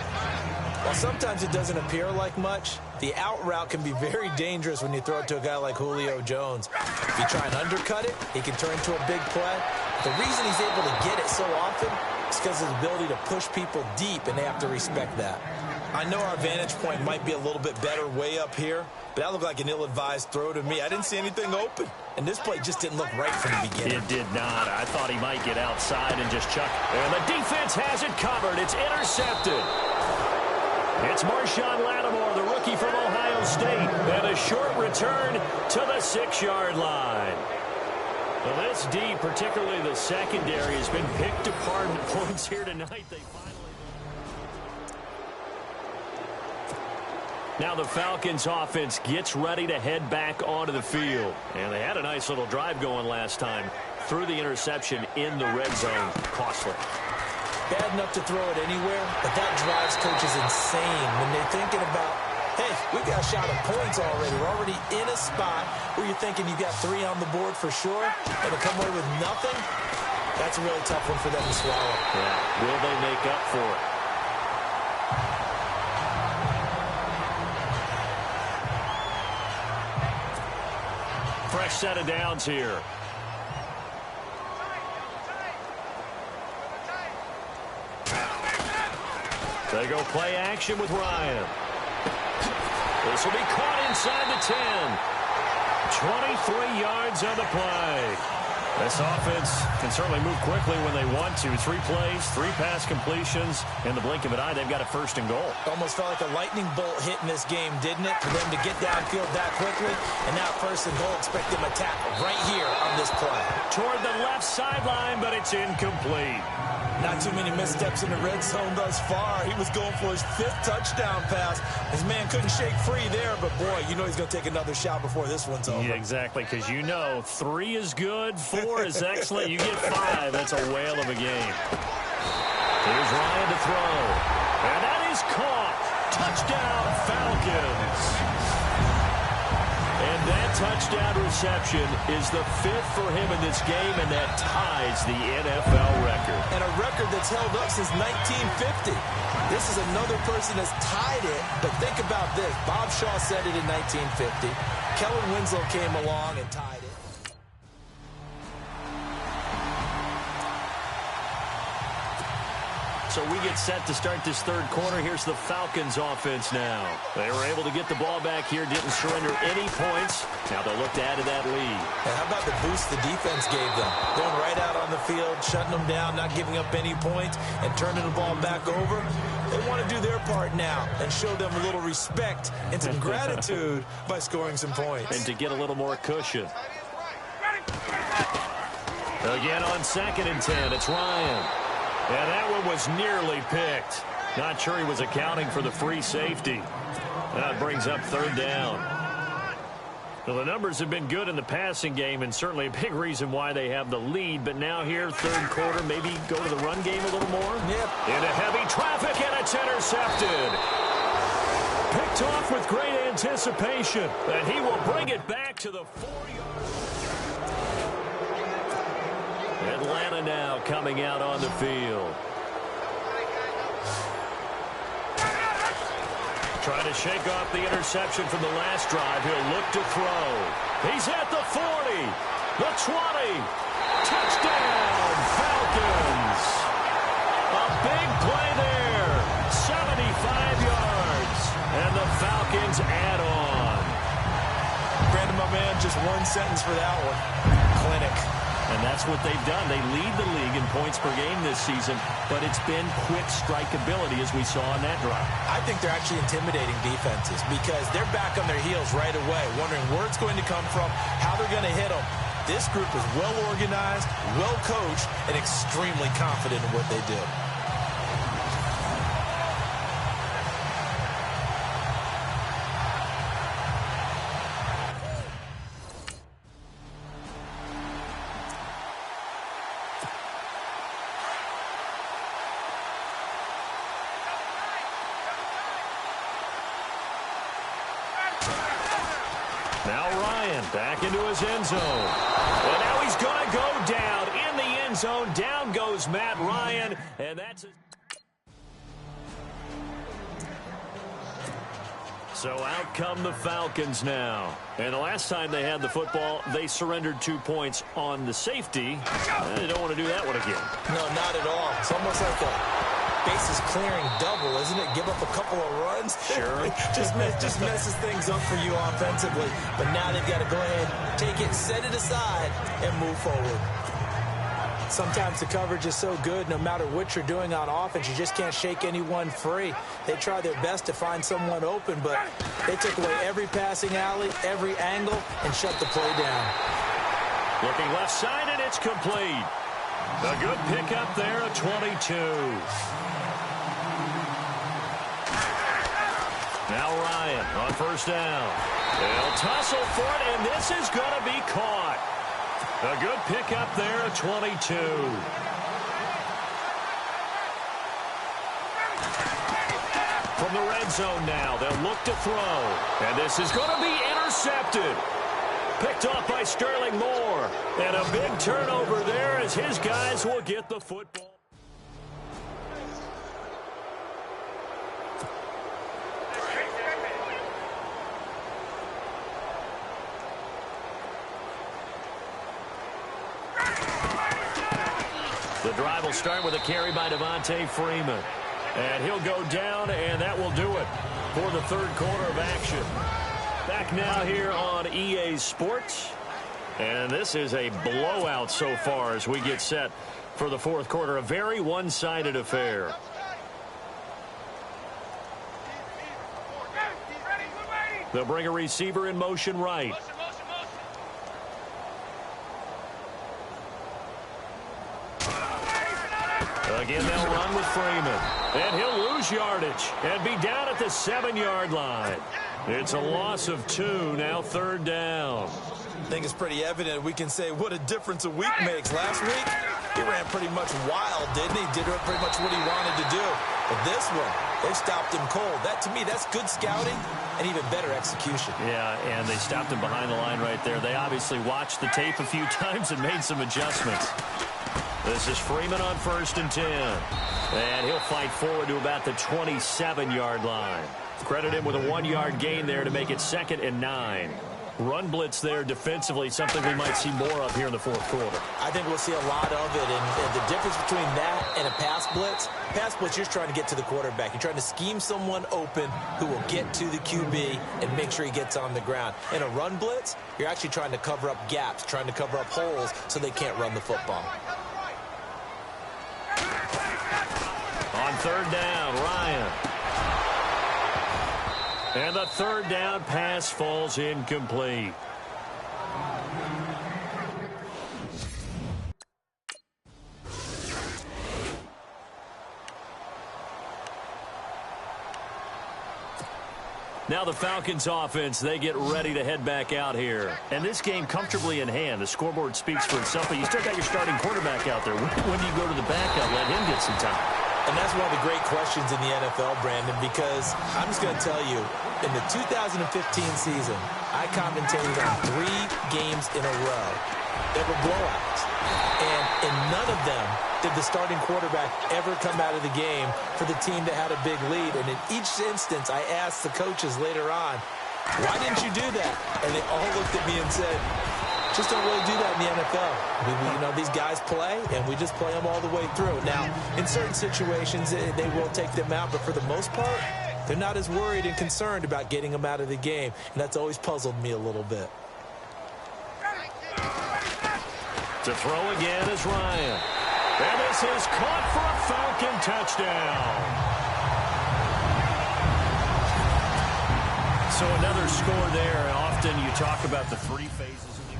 S5: While sometimes it doesn't appear like much, the out route can be very dangerous when you throw it to a guy like Julio Jones. If you try and undercut it, he can turn into a big play. The reason he's able to get it so often is because of his ability to push people deep, and they have to respect that. I know our vantage point might be a little bit better way up here, but that looked like an ill-advised throw to me. I didn't see anything open, and this play just didn't look right from the beginning.
S4: It did not. I thought he might get outside and just chuck. And the defense has it covered. It's intercepted. It's Marshawn Lattimore, the rookie from Ohio State, and a short return to the 6-yard line. Well, this D, particularly the secondary, has been picked apart with points here tonight. Now the Falcons offense gets ready to head back onto the field. And they had a nice little drive going last time. Through the interception in the red zone. Costly.
S5: Bad enough to throw it anywhere, but that drives coaches insane when they're thinking about, hey, we've got a shot at points already. We're already in a spot where you're thinking you got 3 on the board for sure, and to come away with nothing, that's a really tough one for them to swallow.
S4: Yeah. Will they make up for it? Fresh set of downs here. They go play action with Ryan. This will be caught inside the 10. 23 yards on the play. This offense can certainly move quickly when they want to. 3 plays, 3 pass completions. In the blink of an eye, they've got a first and goal.
S5: Almost felt like a lightning bolt hit in this game, didn't it? For them to get downfield that quickly. And now first and goal, expect them to tackle right here on this play.
S4: Toward the left sideline, but it's incomplete.
S5: Not too many missteps in the red zone thus far. He was going for his 5th touchdown pass. His man couldn't shake free there, but boy, you know he's going to take another shot before this one's over.
S4: Yeah, exactly, because you know 3 is good, 4 is excellent. You get 5, that's a whale of a game. Here's Ryan to throw, and that is caught. Touchdown, Falcons. And that touchdown reception is the 5th for him in this game, and that ties the NFL record.
S5: And a record that's held up since 1950. This is another person that's tied it, but think about this. Bob Shaw said it in 1950. Kellen Winslow came along and tied it.
S4: So we get set to start this third quarter. Here's the Falcons offense now. They were able to get the ball back here, didn't surrender any points. Now they'll look to add to that lead.
S5: And how about the boost the defense gave them? Going right out on the field, shutting them down, not giving up any points, and turning the ball back over. They want to do their part now and show them a little respect and some gratitude by scoring some points.
S4: And to get a little more cushion. Again on 2nd and 10, it's Ryan. And that one was nearly picked. Not sure he was accounting for the free safety. That brings up 3rd down. Well, the numbers have been good in the passing game, and certainly a big reason why they have the lead. But now here, 3rd quarter, maybe go to the run game a little more?
S5: Yep.
S4: Into heavy traffic, and it's intercepted. Picked off with great anticipation. And he will bring it back to the 4-yard. Atlanta now coming out on the field. Trying to shake off the interception from the last drive. He'll look to throw. He's at the 40, the 20. Touchdown, Falcons. A big play there. 75 yards. And the Falcons add on.
S5: Brandon, my man, just one sentence for that one. Clinic.
S4: And that's what they've done. They lead the league in points per game this season, but it's been quick strikeability as we saw on that drive.
S5: I think they're actually intimidating defenses because they're back on their heels right away, wondering where it's going to come from, how they're going to hit them. This group is well organized, well coached, and extremely confident in what they do.
S4: Back into his end zone. And now he's going to go down in the end zone. Down goes Matt Ryan. And that's so out come the Falcons now. And the last time they had the football, they surrendered 2 points on the safety. They don't want to do that one again.
S5: No, not at all. It's almost like a bases clearing double, isn't it? Give up a couple of runs.
S4: Sure.
S5: just messes things up for you offensively. But now they've got to go ahead, take it, set it aside, and move forward. Sometimes the coverage is so good, no matter what you're doing on offense, you just can't shake anyone free. They try their best to find someone open, but they took away every passing alley, every angle, and shut the play down.
S4: Looking left side, and it's complete. A good pickup there at 22. Now Ryan on 1st down. They'll tussle for it, and this is going to be caught. A good pickup there at 22. From the red zone now, they'll look to throw. And this is going to be intercepted. Picked off by Sterling Moore. And a big turnover there as his guys will get the football. The drive will start with a carry by Devontae Freeman. And he'll go down, and that will do it for the third quarter of action. Back now here on EA Sports. And this is a blowout so far as we get set for the fourth quarter. A very one-sided affair. They'll bring a receiver in motion right. Again, they'll run with Freeman. And he'll lose yardage and be down at the 7-yard line. It's a loss of 2, now 3rd down.
S5: I think it's pretty evident we can say what a difference a week makes. Last week, he ran pretty much wild, didn't he? Did pretty much what he wanted to do. But this one, they stopped him cold. That, to me, that's good scouting and even better execution.
S4: Yeah, and they stopped him behind the line right there. They obviously watched the tape a few times and made some adjustments. This is Freeman on 1st and 10. And he'll fight forward to about the 27-yard line. Credit him with a 1-yard gain there to make it 2nd and 9. Run blitz there defensively, something we might see more of here in the 4th quarter.
S5: I think we'll see a lot of it, and the difference between that and a pass blitz, you're trying to get to the quarterback. You're trying to scheme someone open who will get to the QB and make sure he gets on the ground. In a run blitz, you're actually trying to cover up gaps, trying to cover up holes so they can't run the football.
S4: On 3rd down, Ryan. And the 3rd down pass falls incomplete. Now the Falcons offense, they get ready to head back out here. And this game comfortably in hand. The scoreboard speaks for itself, but you still got your starting quarterback out there. When do you go to the backup, let him get some time?
S5: And that's one of the great questions in the NFL, Brandon, because I'm just going to tell you, in the 2015 season, I commentated on 3 games in a row that were blowouts. And in none of them did the starting quarterback ever come out of the game for the team that had a big lead. And in each instance, I asked the coaches later on, why didn't you do that? And they all looked at me and said, just don't really do that in the NFL. These guys play, and we just play them all the way through. Now, in certain situations, they will take them out, but for the most part, they're not as worried and concerned about getting them out of the game, and that's always puzzled me a little bit.
S4: To throw again is Ryan. And this is caught for a Falcon touchdown. So another score there. Often you talk about the 3 phases of the game.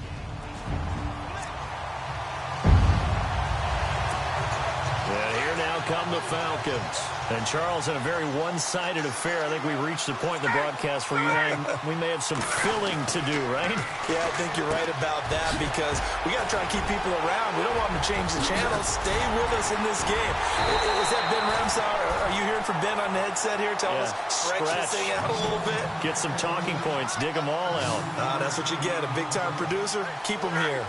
S4: And here now come the Falcons. And Charles, in a very one-sided affair, I think we've reached the point in the broadcast where you and I, we may have some filling to do, right?
S5: Yeah, I think you're right about that because we got to try and keep people around. We don't want them to change the channel. Stay with us in this game. Is that Ben Ramsey? Are you hearing from Ben on the headset here? Tell us, stretch this thing out a little bit.
S4: Get some talking points. Dig them all out.
S5: That's what you get. A big-time producer. Keep them here.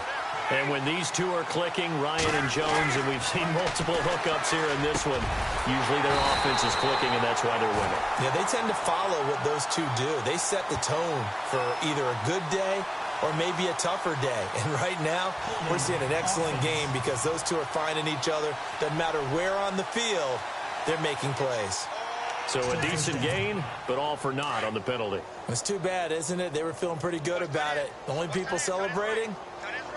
S4: And when these two are clicking, Ryan and Jones, and we've seen multiple hookups here in this one, usually their offense is clicking, and that's why they're winning.
S5: Yeah, they tend to follow what those two do. They set the tone for either a good day or maybe a tougher day. And right now, we're seeing an excellent game because those two are finding each other. Doesn't matter where on the field, they're making plays.
S4: So a decent gain, but all for naught on the penalty.
S5: It's too bad, isn't it? They were feeling pretty good about it. The only people celebrating,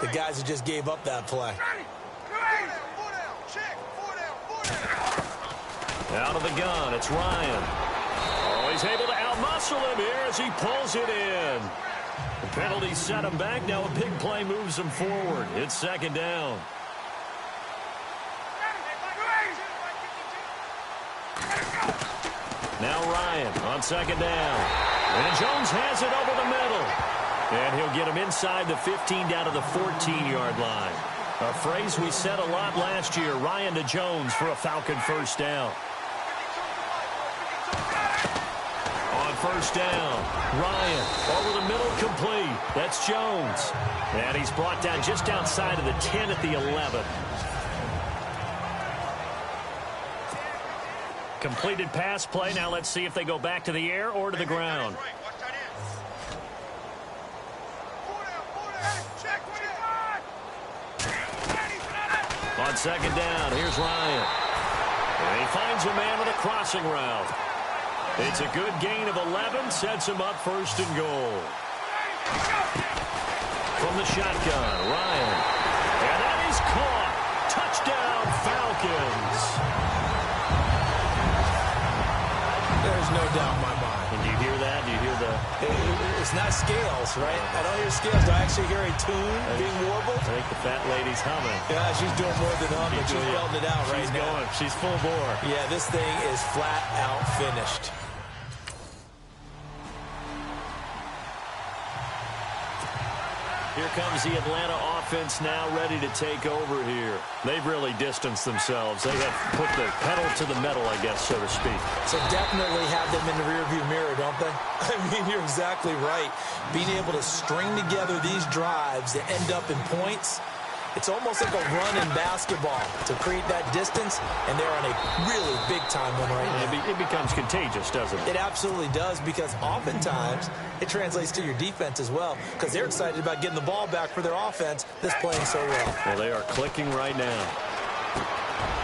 S5: the guys who just gave up that play.
S4: Out of the gun, it's Ryan. Oh, he's able to outmuscle him here as he pulls it in. The penalty set him back. Now a big play moves him forward. It's 2nd down. Now Ryan on 2nd down. And Jones has it over the middle. And he'll get him inside the 15 down to the 14-yard line. A phrase we said a lot last year, Ryan to Jones for a Falcon 1st down. On 1st down, Ryan over the middle, complete. That's Jones. And he's brought down just outside of the 10 at the 11. Completed pass play. Now let's see if they go back to the air or to the ground. On 2nd down, here's Ryan. And he finds a man with a crossing route. It's a good gain of 11, sets him up 1st and goal. From the shotgun, Ryan. And that is caught. Touchdown, Falcons.
S5: There's no doubt in my mind.
S4: And do you hear that? Do you hear the...
S5: It's not scales, right? I don't hear scales. Do I actually hear a tune being warbled?
S4: I think the fat lady's humming.
S5: Yeah, she's doing more than humming. She's belting it out right now.
S4: Going. She's full bore.
S5: Yeah, this thing is flat out finished.
S4: Here comes the Atlanta offense now ready to take over here. They've really distanced themselves. They have put the pedal to the metal, I guess, so to speak.
S5: So definitely have them in the rearview mirror, don't they? I mean, you're exactly right. Being able to string together these drives that end up in points, it's almost like a run in basketball to create that distance, and they're on a really big-time one right now.
S4: It becomes contagious, doesn't it?
S5: It absolutely does, because oftentimes it translates to your defense as well, because they're excited about getting the ball back for their offense that's playing so well.
S4: Well, they are clicking right now.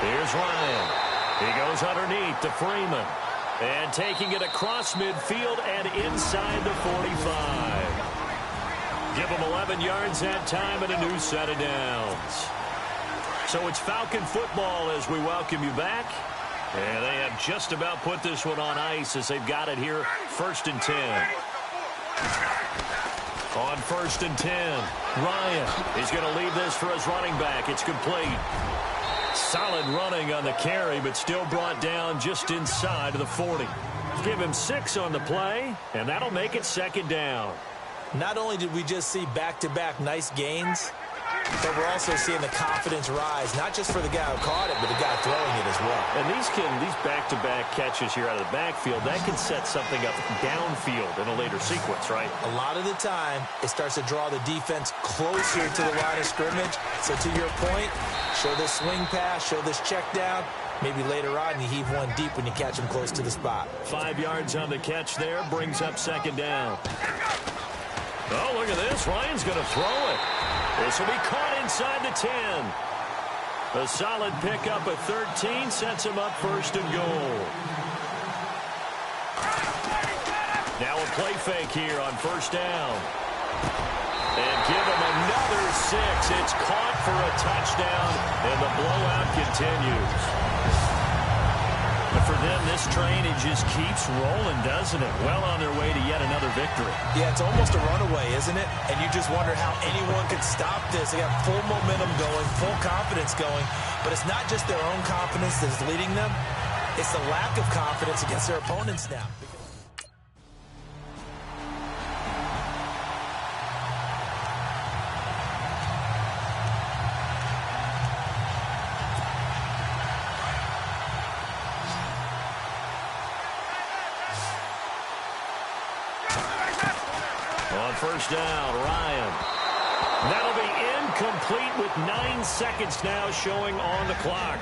S4: Here's Ryan. He goes underneath to Freeman. And taking it across midfield and inside the 45. Give them 11 yards that time and a new set of downs. So it's Falcon football as we welcome you back. And they have just about put this one on ice as they've got it here, 1st and 10. On 1st and 10, Ryan is going to leave this for his running back. It's complete. Solid running on the carry, but still brought down just inside of the 40. Give him 6 on the play, and that'll make it 2nd down.
S5: Not only did we just see back-to-back nice gains, but we're also seeing the confidence rise, not just for the guy who caught it, but the guy throwing it as well.
S4: And these back-to-back catches here out of the backfield, that can set something up downfield in a later sequence, right?
S5: A lot of the time, it starts to draw the defense closer to the line of scrimmage. So to your point, show this swing pass, show this check down. Maybe later on you heave one deep when you catch him close to the spot.
S4: 5 yards on the catch there, brings up 2nd down. Oh, look at this. Ryan's going to throw it. This will be caught inside the 10. A solid pickup at 13 sets him up 1st and goal. Now a play fake here on 1st down. And give him another 6. It's caught for a touchdown, and the blowout continues. But for them, this train, it just keeps rolling, doesn't it? Well on their way to yet another victory.
S5: Yeah, it's almost a runaway, isn't it? And you just wonder how anyone could stop this. They got full momentum going, full confidence going. But it's not just their own confidence that's leading them. It's the lack of confidence against their opponents now.
S4: On 1st down, Ryan. That'll be incomplete with 9 seconds now showing on the clock.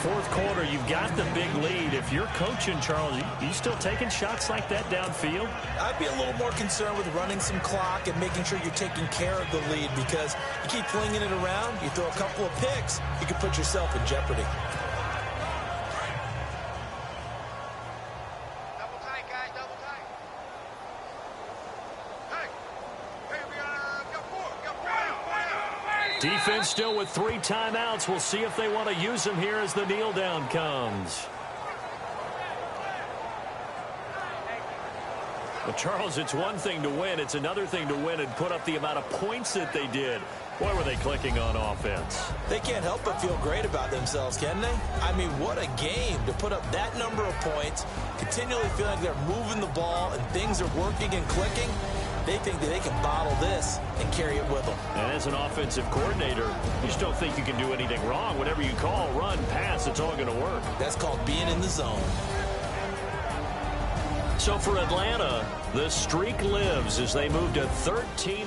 S4: 4th quarter, you've got the big lead. If you're coaching, Charles, you still taking shots like that downfield?
S5: I'd be a little more concerned with running some clock and making sure you're taking care of the lead, because you keep flinging it around, you throw a couple of picks, you can put yourself in jeopardy.
S4: Defense still with 3 timeouts. We'll see if they want to use them here as the kneel down comes. Well, Charles, it's one thing to win. It's another thing to win and put up the amount of points that they did. Boy, were they clicking on offense.
S5: They can't help but feel great about themselves, can they? I mean, what a game to put up that number of points, continually feeling like they're moving the ball and things are working and clicking. They think that they can bottle this and carry it with them.
S4: And as an offensive coordinator, you just don't think you can do anything wrong. Whatever you call, run, pass, it's all going to work.
S5: That's called being in the zone.
S4: So for Atlanta, the streak lives as they move to 13-0.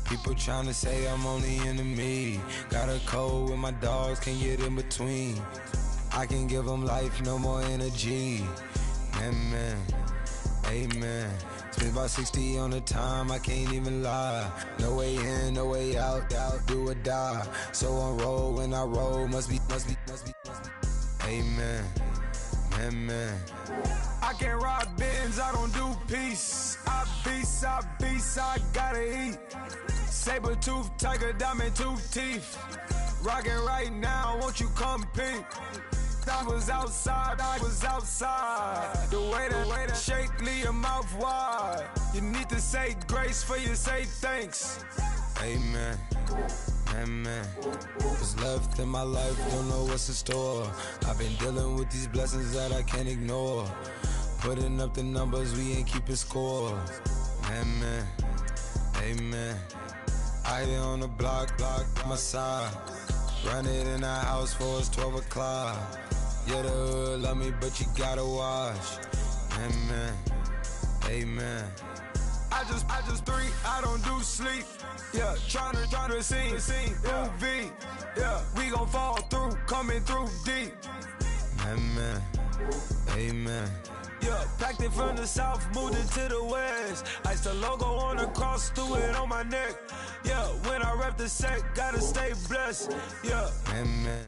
S12: People tryna say I'm only enemy. Got a code with my dogs, can't get in between. I can give them life, no more energy. Amen, amen. Spent about 60 on the time, I can't even lie. No way in, no way out, do or die. So on roll when I roll, must be. Amen, man.
S8: I can't ride Benz, I don't do peace. I beast, I gotta eat. Saber tooth, tiger, diamond tooth teeth. Rockin' right now, won't you come peek? I was outside. The way that shake, leave your mouth wide. You need to say grace for you say thanks.
S12: Amen. What's left in my life, don't know what's in store. I've been dealing with these blessings that I can't ignore. Putting up the numbers, we ain't keeping score. Amen. I been on the block, my side. Run it in the house for us 12 o'clock. Yeah, the hood love me, but you gotta watch. Amen.
S8: I just three, I don't do sleep. Yeah, tryna sing, UV. Yeah, we gon' fall through, coming through deep.
S12: Amen.
S8: Yeah, packed it from the south, moved it to the west. Iced the logo on the cross, threw it on my neck. Yeah, when I rep the set, gotta stay blessed. Yeah.
S12: Amen.